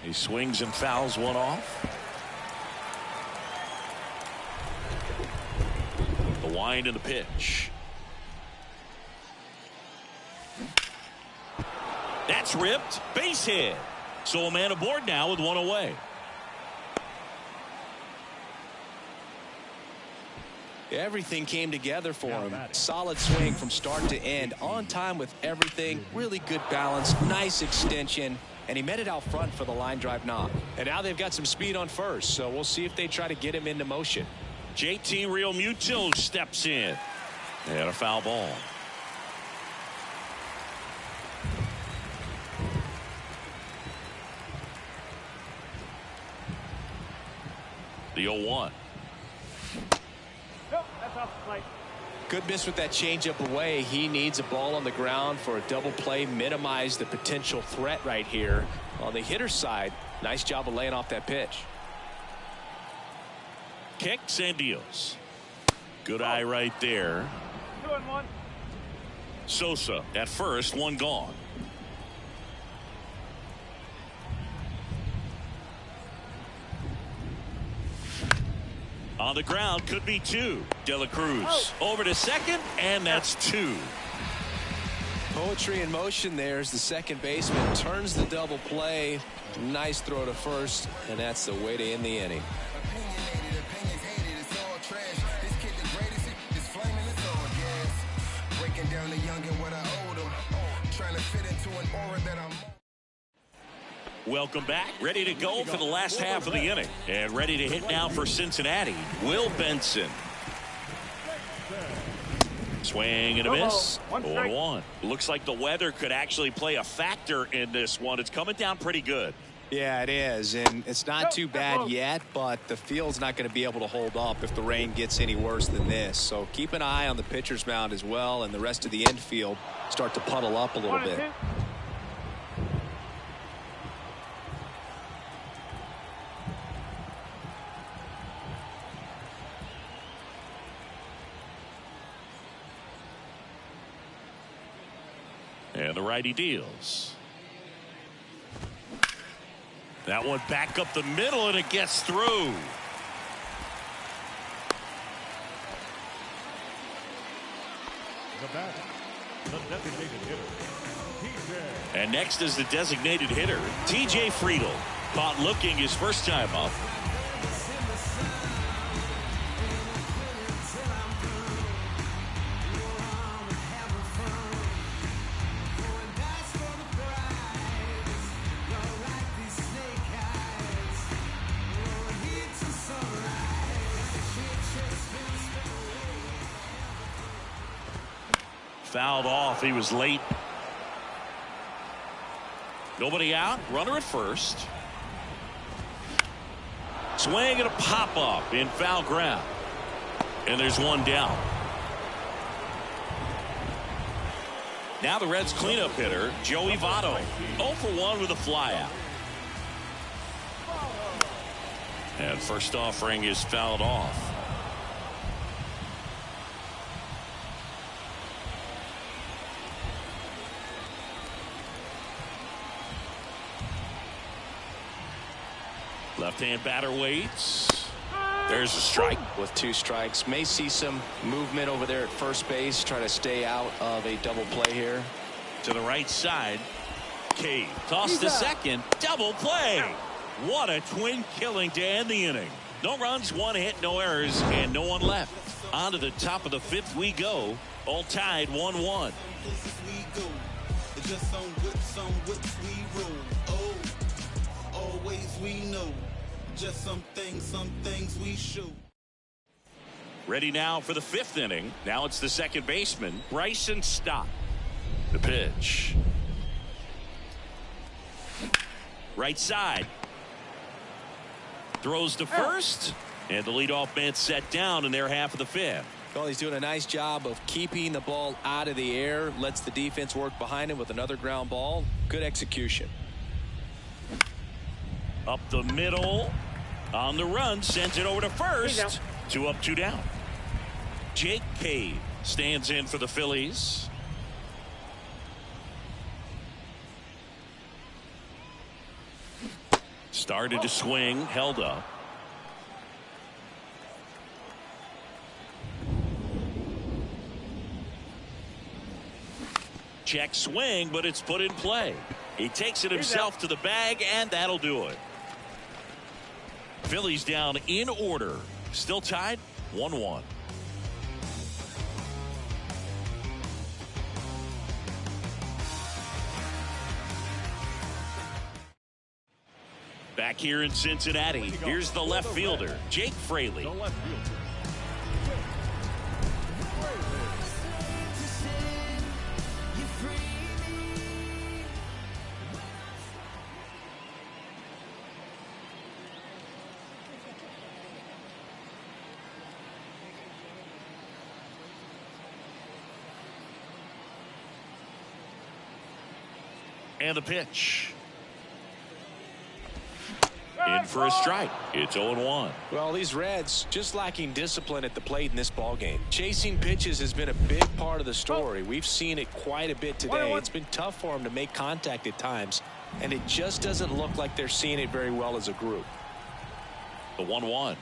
He swings and fouls one off. The wind and the pitch. That's ripped. Base hit. So a man aboard now with 1 away. Everything came together for him. Solid swing from start to end. On time with everything. Really good balance. Nice extension. And he met it out front for the line drive knock. And now they've got some speed on first. So we'll see if they try to get him into motion. JT Realmuto steps in. And a foul ball. The 0-1. Nope, that's off the plate. Good miss with that changeup away. He needs a ball on the ground for a double play. Minimize the potential threat right here. On the hitter's side, nice job of laying off that pitch. Kicks and deals. Good eye right there. 2-1. Sosa at first, one gone. On the ground, could be two. De La Cruz over to second, and that's two. Poetry in motion there as the second baseman turns the double play. Nice throw to first, and that's the way to end the inning. Opinionated, opinions hated, it's all trash. This kid the greatest, this flaming, it's all gas. Breaking down the young and what I owed him. Trying to fit into an aura that I'm. Welcome back. Ready to go for the last half of the inning. And ready to hit now for Cincinnati, Will Benson. Swing and a miss. 0-1. Looks like the weather could actually play a factor in this one. It's coming down pretty good. Yeah, it is, and it's not too bad yet, but the field's not going to be able to hold up if the rain gets any worse than this. So keep an eye on the pitcher's mound as well, and the rest of the infield start to puddle up a little bit. And the righty deals. That one back up the middle, and it gets through. The batter, the designated hitter, TJ. And next is the designated hitter, TJ Friedl. Caught looking his first time up. Fouled off. He was late. Nobody out. Runner at first. Swing and a pop up in foul ground. And there's one down. Now the Reds cleanup hitter, Joey Votto. 0 for 1 with a flyout. And first offering is fouled off. Left-hand batter waits. There's a strike. With 2 strikes. May see some movement over there at first base. Try to stay out of a double play here. To the right side. Cade toss to second. Double play. What a twin killing to end the inning. No runs, 1 hit, no errors, and no one left. On to the top of the 5th we go. All tied 1-1. Just some whips we roll. Oh, always we know. Just some things we shoot. Ready now for the 5th inning. Now it's the second baseman, Bryson Stott. The pitch. Right side. Throws to first. And the leadoff man set down in their half of the 5th. Well, he's doing a nice job of keeping the ball out of the air. Lets the defense work behind him with another ground ball. Good execution. Up the middle. On the run, sends it over to first. 2 up, 2 down. Jake Cade stands in for the Phillies. Started to swing, held up. Check swing, but it's put in play. He takes it himself to the bag, and that'll do it. Phillies down in order. Still tied 1-1. Back here in Cincinnati, here's the left fielder, Jake Fraley. The left fielder. And the pitch. In for a strike. It's 0-1. Well, these Reds just lacking discipline at the plate in this ball game. Chasing pitches has been a big part of the story. We've seen it quite a bit today. It's been tough for them to make contact at times, and it just doesn't look like they're seeing it very well as a group. The 1-1.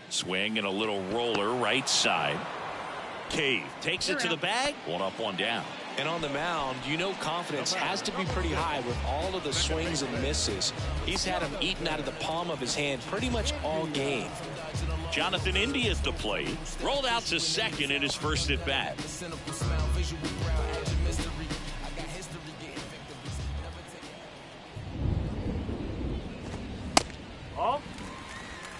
Swing and a little roller right side. Cave takes it to the bag. 1 up, 1 down. And on the mound, you know confidence has to be pretty high with all of the swings and misses. He's had them eaten out of the palm of his hand pretty much all game. Jonathan India at the plate. Rolled out to second in his first at bat.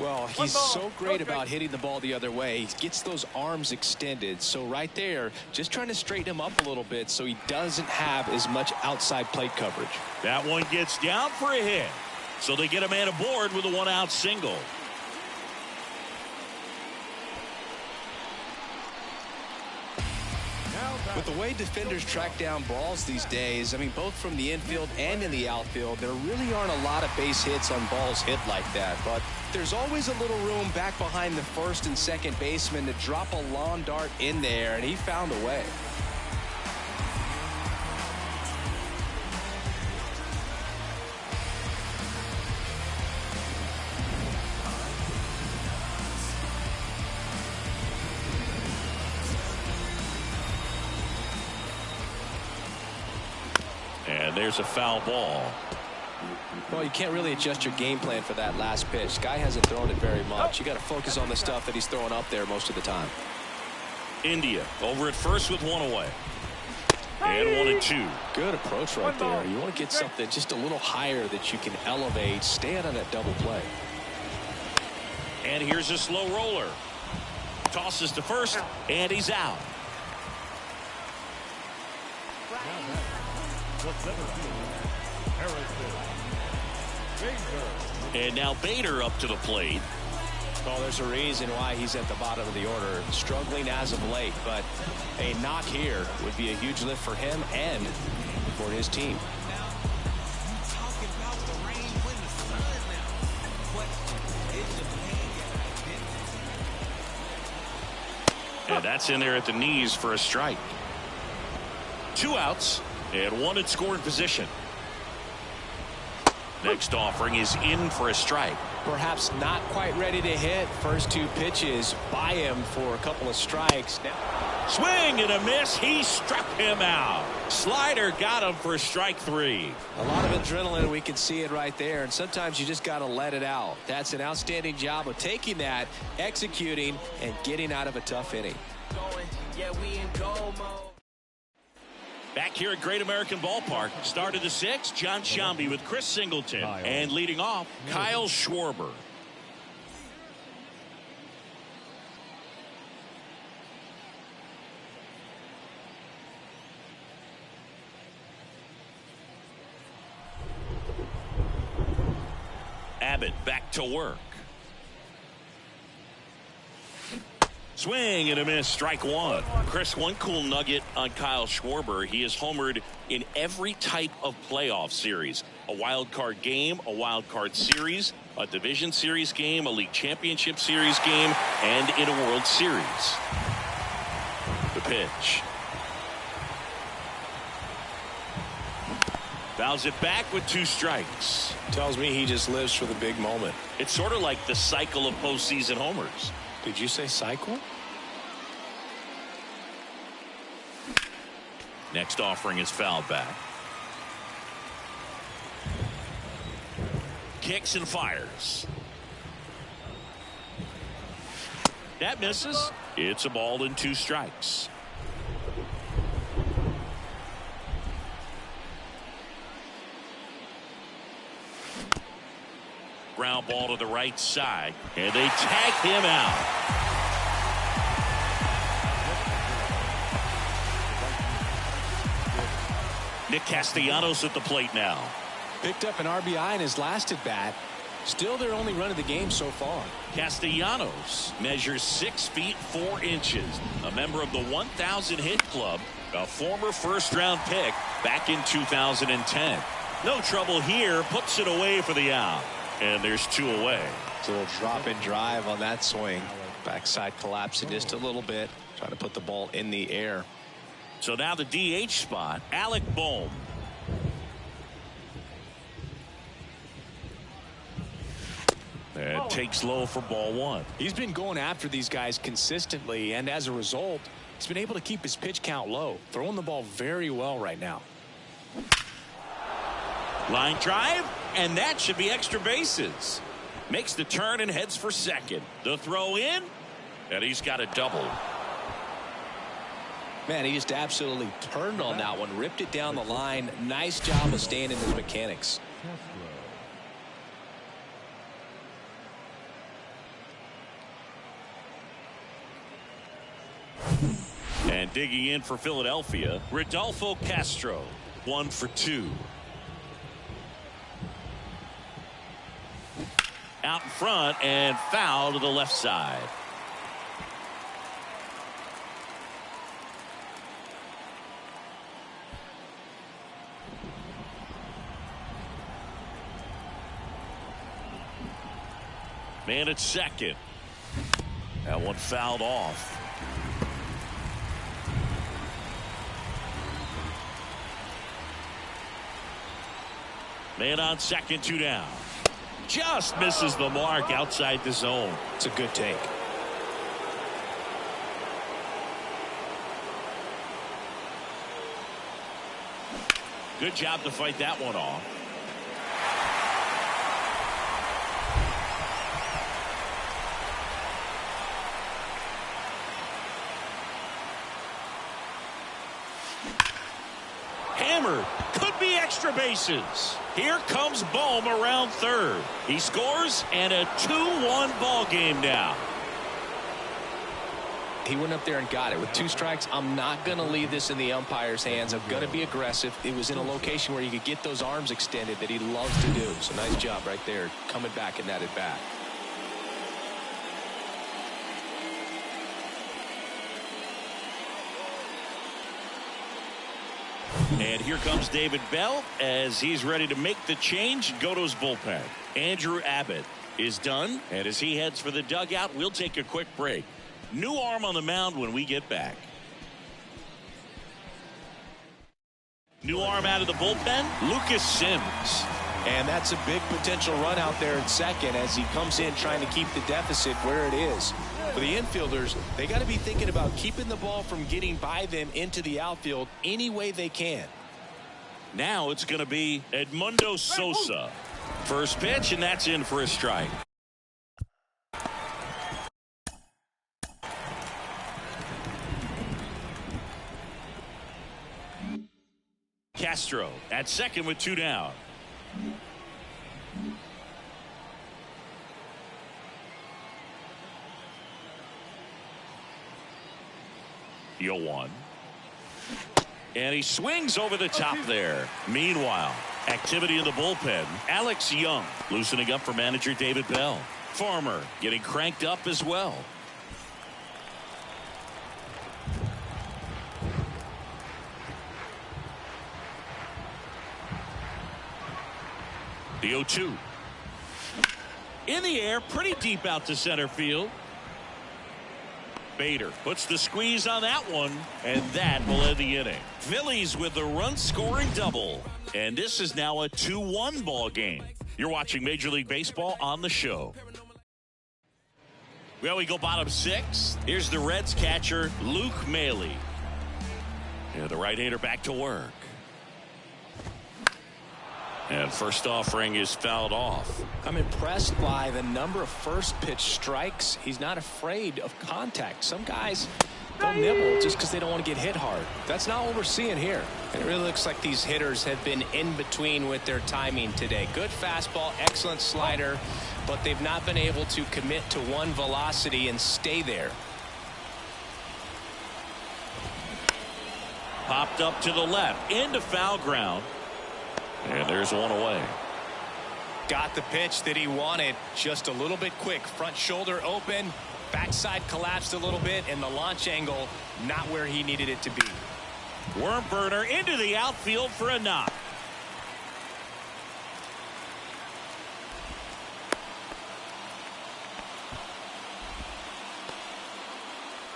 Well, he's so great about hitting the ball the other way. He gets those arms extended. So right there, just trying to straighten him up a little bit so he doesn't have as much outside plate coverage. That one gets down for a hit. So they get a man aboard with a 1-out single. With the way defenders track down balls these days, I mean, both from the infield and in the outfield, there really aren't a lot of base hits on balls hit like that. But there's always a little room back behind the first and second baseman to drop a lawn dart in there, and he found a way. And there's a foul ball. Well, you can't really adjust your game plan for that last pitch. Guy hasn't thrown it very much. You got to focus on the stuff that he's throwing up there most of the time. India over at first with 1 away. And 1-2. Good approach right there. You want to get something just a little higher that you can elevate. Stay out on that double play. And here's a slow roller. Tosses to first, and he's out. And now Bader up to the plate. Well, there's a reason why he's at the bottom of the order. Struggling as of late, but a knock here would be a huge lift for him and for his team. And that's in there at the knees for a strike. 2 outs and 1 in scoring position. Next offering is in for a strike. Perhaps not quite ready to hit. First 2 pitches by him for a couple of strikes. Now, swing and a miss. He struck him out. Slider got him for strike 3. A lot of adrenaline. We can see it right there. And sometimes you just got to let it out. That's an outstanding job of taking that, executing, and getting out of a tough inning. Yeah, we in goal mode. Back here at Great American Ballpark, start of the 6th, John Sciambi with Chris Singleton. And leading off, Kyle Schwarber. Abbott back to work. Swing and a miss, strike 1. Chris, one cool nugget on Kyle Schwarber. He has homered in every type of playoff series. A wild card game, a wild card series, a division series game, a league championship series game, and in a World Series. The pitch. Fouls it back with 2 strikes. Tells me he just lives for the big moment. It's sort of like the cycle of postseason homers. Did you say cycle? Next offering is fouled back. Kicks and fires. That misses. It's a ball and 2 strikes. Ground ball to the right side, and they tag him out. Nick Castellanos at the plate now. Picked up an RBI in his last at bat. Still their only run of the game so far. Castellanos measures 6 feet 4 inches. A member of the 1,000 hit club. A former first-round pick back in 2010. No trouble here. Puts it away for the out. And there's 2 away. It's a little drop and drive on that swing. Backside collapsing just a little bit. Trying to put the ball in the air. So now the DH spot, Alec Bohm. And takes low for ball 1. He's been going after these guys consistently, and as a result, he's been able to keep his pitch count low. Throwing the ball very well right now. Line drive, and that should be extra bases. Makes the turn and heads for second. The throw in, and he's got a double. Man, he just absolutely turned on that one, ripped it down the line. Nice job of staying in his mechanics. And digging in for Philadelphia, Rodolfo Castro, 1 for 2. Out in front and foul to the left side. Man at second. That one fouled off. Man on second, 2 down. Just misses the mark outside the zone. It's a good take. Good job to fight that one off. Hammered. Could be extra bases. Here comes Bohm around third. He scores, and a 2-1 ball game now. He went up there and got it. With 2 strikes, I'm not going to leave this in the umpire's hands. I'm going to be aggressive. It was in a location where you could get those arms extended that he loves to do. So nice job right there, coming back in that at bat. And here comes David Bell as he's ready to make the change and go to his bullpen. Andrew Abbott is done, and as he heads for the dugout, we'll take a quick break. New arm on the mound when we get back. New arm out of the bullpen, Lucas Sims. And that's a big potential run out there in second as he comes in trying to keep the deficit where it is. For the infielders, they got to be thinking about keeping the ball from getting by them into the outfield any way they can. Now it's going to be Edmundo Sosa. First pitch, and that's in for a strike. Castro at second with 2 down. Yo 1. And he swings over the top there. Meanwhile, activity in the bullpen. Alex Young loosening up for manager David Bell. Farmer getting cranked up as well. The 0-2. In the air, pretty deep out to center field. Bader puts the squeeze on that one, and that will end the inning. Phillies with the run-scoring double, and this is now a 2-1 ball game. You're watching Major League Baseball on the show. Well, we go bottom 6. Here's the Reds catcher, Luke Maile. Yeah, the right-hander back to work. And first offering is fouled off. I'm impressed by the number of first pitch strikes. He's not afraid of contact. Some guys they'll nibble just because they don't want to get hit hard. That's not what we're seeing here. And it really looks like these hitters have been in between with their timing today. Good fastball, excellent slider, but they've not been able to commit to one velocity and stay there. Popped up to the left, into foul ground. And there's one away. Got the pitch that he wanted, just a little bit quick. Front shoulder open, backside collapsed a little bit, and the launch angle not where he needed it to be. Worm burner into the outfield for a knock.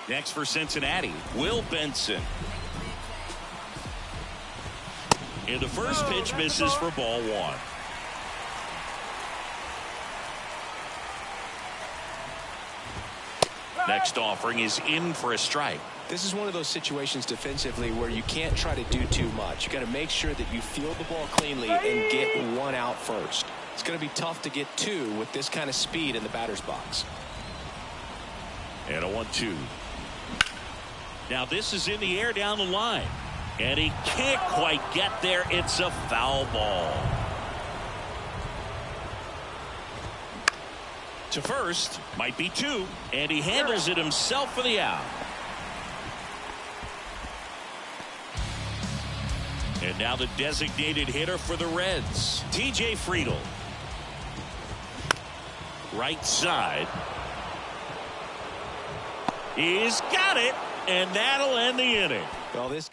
Next for Cincinnati, Will Benson. And the first pitch misses for ball one. Next offering is in for a strike. This is one of those situations defensively where you can't try to do too much. You got to make sure that you field the ball cleanly and get one out first. It's going to be tough to get two with this kind of speed in the batter's box. And a 1-2. Now this is in the air down the line. And he can't quite get there. It's a foul ball. To first, might be two, and he handles it himself for the out. And now the designated hitter for the Reds, TJ Friedl. Right side. He's got it, and that'll end the inning. Well, this.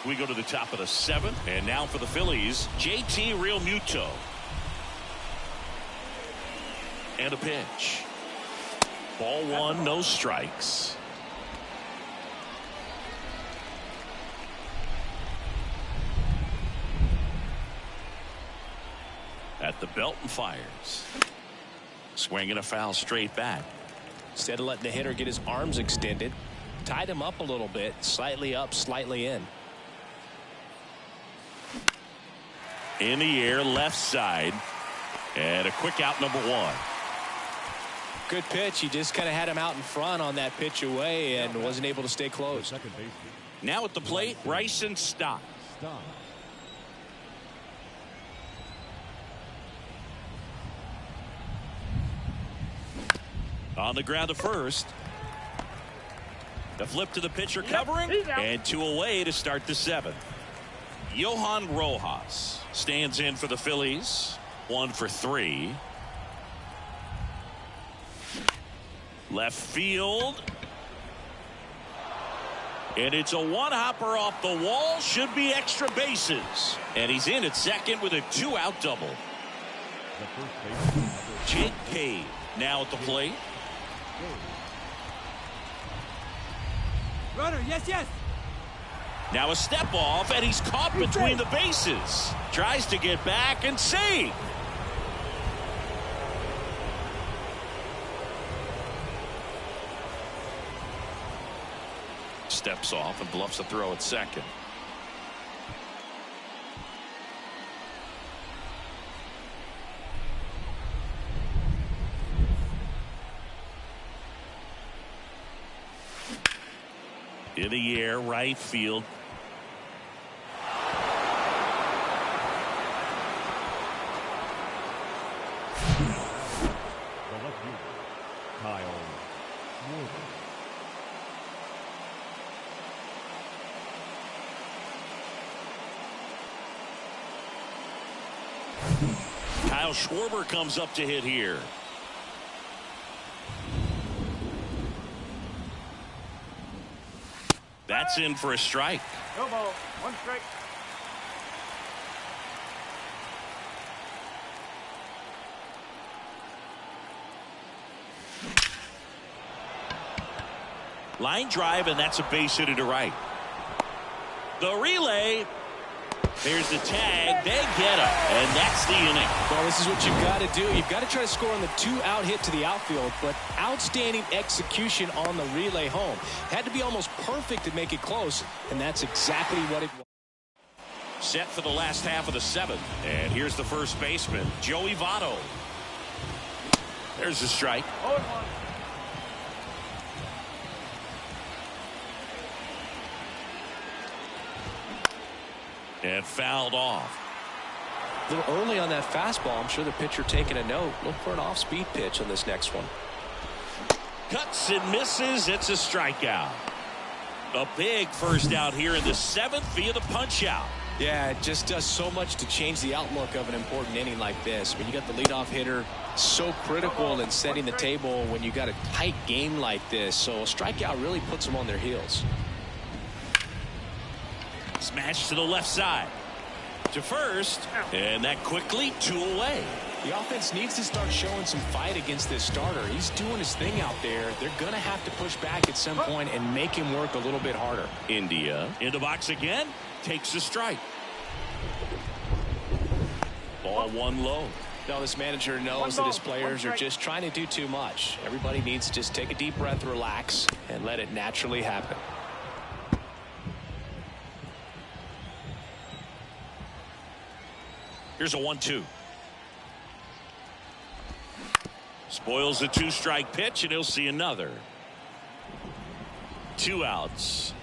We go to the top of the seventh, and now for the Phillies, JT Realmuto. And a pitch. Ball one, no strikes. At the belt and fires. Swinging a foul straight back. Instead of letting the hitter get his arms extended, tied him up a little bit, slightly up, slightly in. In the air, left side. And a quick out, number one. Good pitch. He just kind of had him out in front on that pitch away and wasn't able to stay close. Now at the plate, Bryson Stott. On the ground to first. The flip to the pitcher covering, and two away to start the seventh. Johan Rojas stands in for the Phillies. 1 for 3. Left field. And it's a one-hopper off the wall. Should be extra bases. And he's in at second with a 2-out double. Jake Cave now at the plate. Runner, yes, yes. Now a step off, and he's caught between the bases. Tries to get back and save. Steps off and bluffs a throw at second. In the air, right field. Kyle Schwarber comes up to hit here. That's in for a strike. No ball. 1 strike. Line drive, and that's a base hit to right. The relay. There's the tag. They get him, and that's the inning. Well, this is what you've got to do. You've got to try to score on the 2-out hit to the outfield, but outstanding execution on the relay home. Had to be almost perfect to make it close, and that's exactly what it was. Set for the last half of the seventh, and here's the first baseman, Joey Votto. There's the strike. 0-1. And fouled off. A little early on that fastball. I'm sure the pitcher taking a note. Look for an off-speed pitch on this next one. Cuts and misses. It's a strikeout. A big first out here in the 7th via the punch out. Yeah, it just does so much to change the outlook of an important inning like this. When you got the leadoff hitter, so critical in setting the table when you got a tight game like this. So a strikeout really puts them on their heels. Smash to the left side. To first. And that quickly 2 away. The offense needs to start showing some fight against this starter. He's doing his thing out there. They're going to have to push back at some point and make him work a little bit harder. India in the box again. Takes a strike. Ball 1 low. No, this manager knows that his players are just trying to do too much. Everybody needs to just take a deep breath, relax, and let it naturally happen. Here's a 1-2. Spoils the 2-strike pitch, and he'll see another. 2 outs.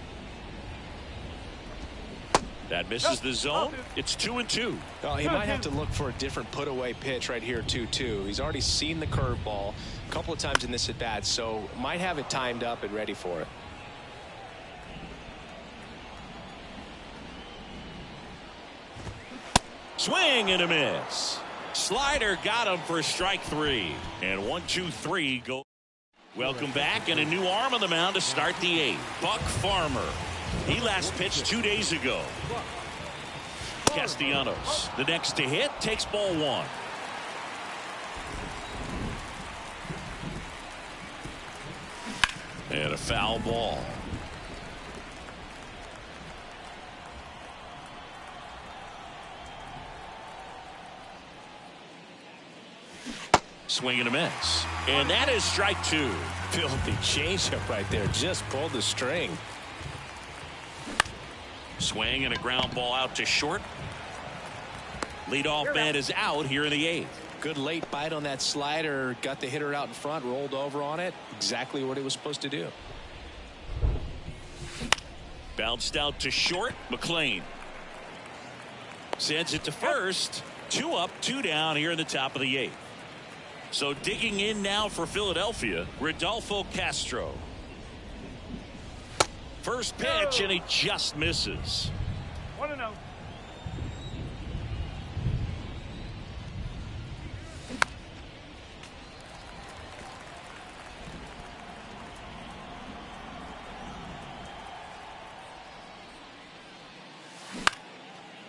That misses the zone. It's 2-2. Oh, he might have to look for a different put-away pitch right here, 2-2. He's already seen the curveball a couple of times in this at-bat, so might have it timed up and ready for it. Swing and a miss. Slider got him for strike 3. And 1-2-3 go. Welcome back, and a new arm on the mound to start the 8th. Buck Farmer. He last pitched 2 days ago. Castellanos, the next to hit, takes ball 1. And a foul ball. Swing and a miss. And that is strike 2. Filthy changeup right there. Just pulled the string. Swing and a ground ball out to short. Leadoff man is out here in the 8th. Good late bite on that slider. Got the hitter out in front, rolled over on it. Exactly what he was supposed to do. Bounced out to short. McLean sends it to first. 2 up, 2 down here in the top of the 8th. So digging in now for Philadelphia, Rodolfo Castro. First pitch, and he just misses. 1-0.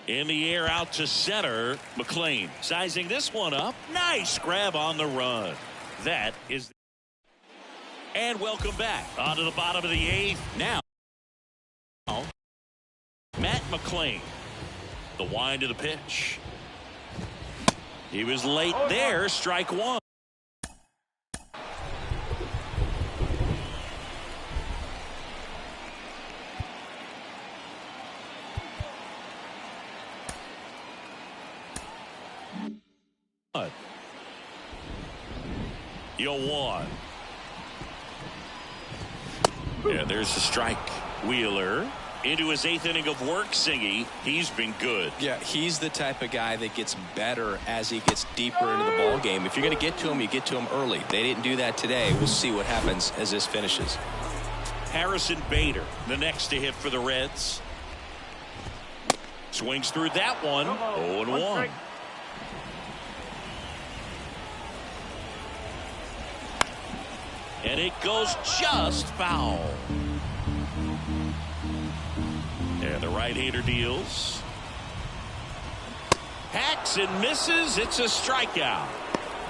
In the air out to center. McLean sizing this one up. Nice grab on the run. That is. And welcome back onto the bottom of the 8th. Now Matt McLean. The wind of the pitch. He was late there. Strike 1. You'll 1. Yeah, there's the strike. Wheeler into his 8th inning of work. Singy, he's been good. Yeah, he's the type of guy that gets better as he gets deeper into the ball game. If you're going to get to him, you get to him early. They didn't do that today. We'll see what happens as this finishes. Harrison Bader, the next to hit for the Reds. Swings through that one. 0-1. And it goes just foul. And the right-hander deals. Hacks and misses. It's a strikeout.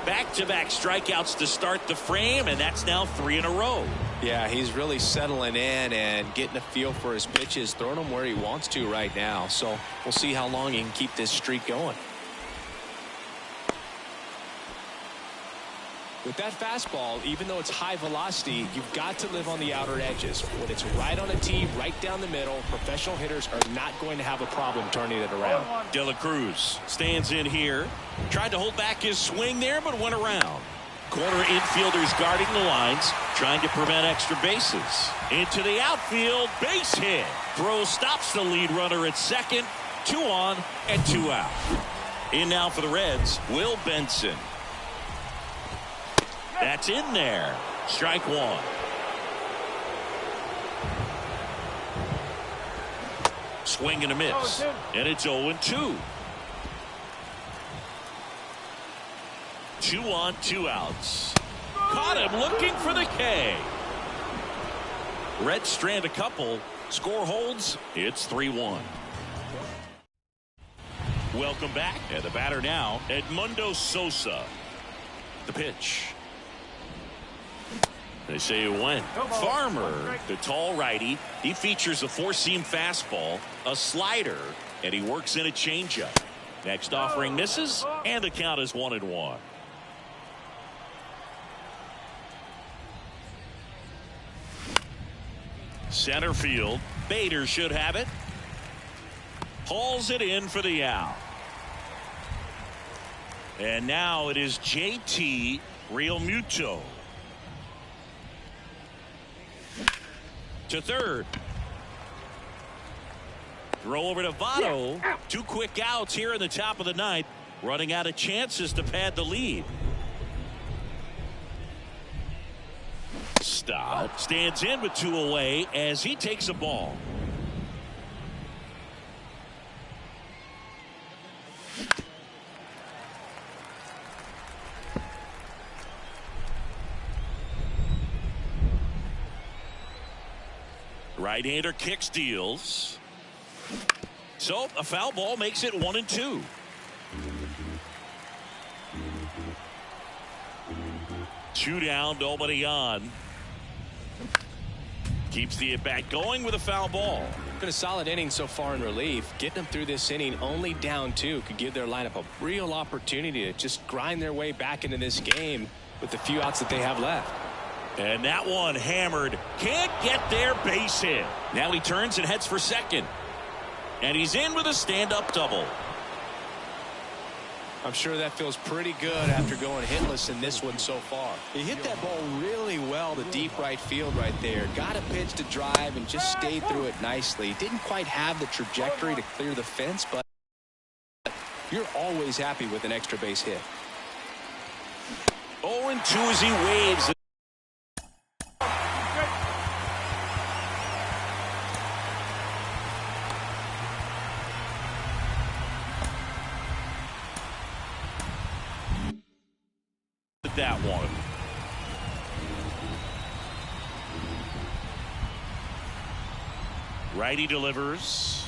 Back-to-back strikeouts to start the frame, and that's now 3 in a row. Yeah, he's really settling in and getting a feel for his pitches, throwing them where he wants to right now. So we'll see how long he can keep this streak going. With that fastball, even though it's high velocity, you've got to live on the outer edges. When it's right on a tee, right down the middle, professional hitters are not going to have a problem turning it around. De La Cruz stands in here. Tried to hold back his swing there, but went around. Corner infielders guarding the lines, trying to prevent extra bases. Into the outfield, base hit. Throw stops the lead runner at second, 2 on and 2 out. In now for the Reds, Will Benson. That's in there. Strike 1. Swing and a miss. And it's 0-2. 2 on, 2 outs. Caught him looking for the K. Reds strand a couple. Score holds. It's 3-1. Welcome back. And the batter now, Edmundo Sosa. The pitch. They say it went. Farmer, the tall righty. He features a 4-seam fastball, a slider, and he works in a changeup. Next offering misses, and the count is 1-1. Center field. Bader should have it. Hauls it in for the out. And now it is JT Realmuto. To third. Throw over to Votto. 2 quick outs here in the top of the 9th. Running out of chances to pad the lead. Stott stands in with 2 away as he takes a ball. Right-hander kicks, deals. So a foul ball makes it 1-2. Two down, nobody on. Keeps the at-bat going with a foul ball. Been a solid inning so far in relief. Getting them through this inning only down 2 could give their lineup a real opportunity to just grind their way back into this game with the few outs that they have left. And that one hammered. Can't get their base hit. Now he turns and heads for second. And he's in with a stand-up double. I'm sure that feels pretty good after going hitless in this one so far. He hit that ball really well to deep right field right there. Got a pitch to drive and just stayed through it nicely. Didn't quite have the trajectory to clear the fence, but you're always happy with an extra base hit. 0-2 as he waves. That one. Righty delivers.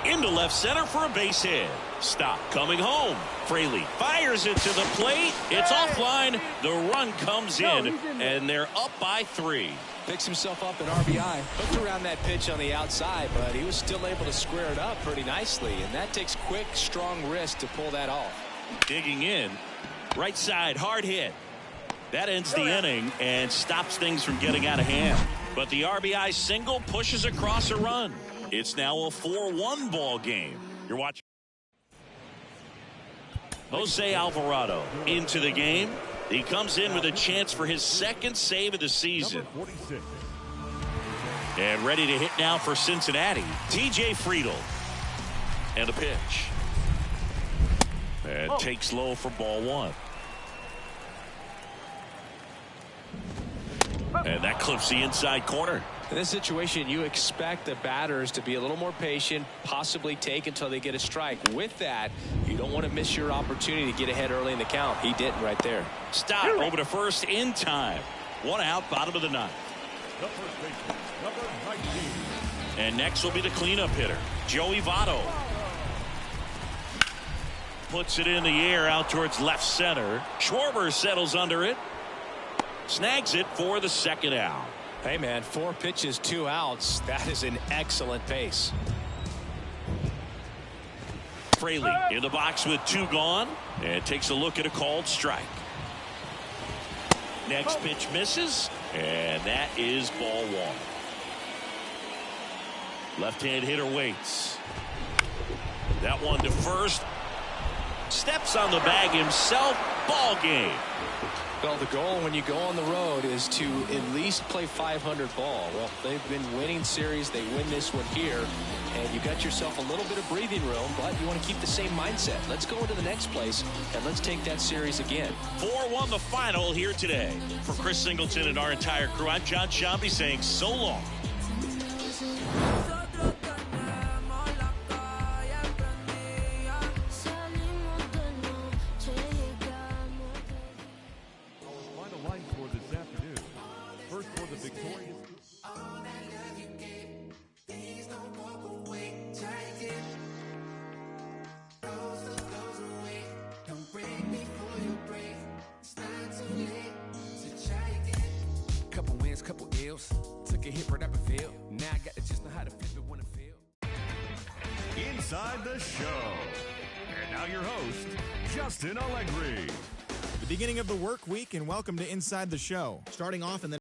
Into left center for a base hit. Stop coming home. Fraley fires it to the plate. It's offline. The run comes in, and they're up by 3. Picks himself up an RBI. Hooked around that pitch on the outside, but he was still able to square it up pretty nicely, and that takes quick, strong wrist to pull that off. Digging in. Right side, hard hit. That ends the inning and stops things from getting out of hand. But the RBI single pushes across a run. It's now a 4-1 ball game. You're watching Jose Alvarado into the game. He comes in with a chance for his 2nd save of the season. And ready to hit now for Cincinnati, TJ Friedl. And a pitch. And takes low for ball 1. And that clips the inside corner. In this situation, you expect the batters to be a little more patient, possibly take until they get a strike. With that, you don't want to miss your opportunity to get ahead early in the count. He didn't right there. Stop over to first in time. 1 out, bottom of the 9th. Number 19. And next will be the cleanup hitter, Joey Votto. Puts it in the air out towards left center. Schwarber settles under it. Snags it for the 2nd out. Hey, man, 4 pitches, 2 outs. That is an excellent pace. Fraley in the box with 2 gone. And takes a look at a called strike. Next pitch misses. And that is ball 1. Left-hand hitter waits. That one to first. Steps on the bag himself. Ball game. Well, the goal when you go on the road is to at least play 500 ball. Well, they've been winning series. They win this one here, and you got yourself a little bit of breathing room, but you want to keep the same mindset. Let's go into the next place, and let's take that series again. 4-1 the final here today. For Chris Singleton and our entire crew, I'm John Shambi saying so long. Couple wins, couple ills. Took a hit, but I prevailed. Now I got to just know how to flip it when I feel. Inside the Show. And now your host, Justin Allegri. The beginning of the work week, and welcome to Inside the Show. Starting off in the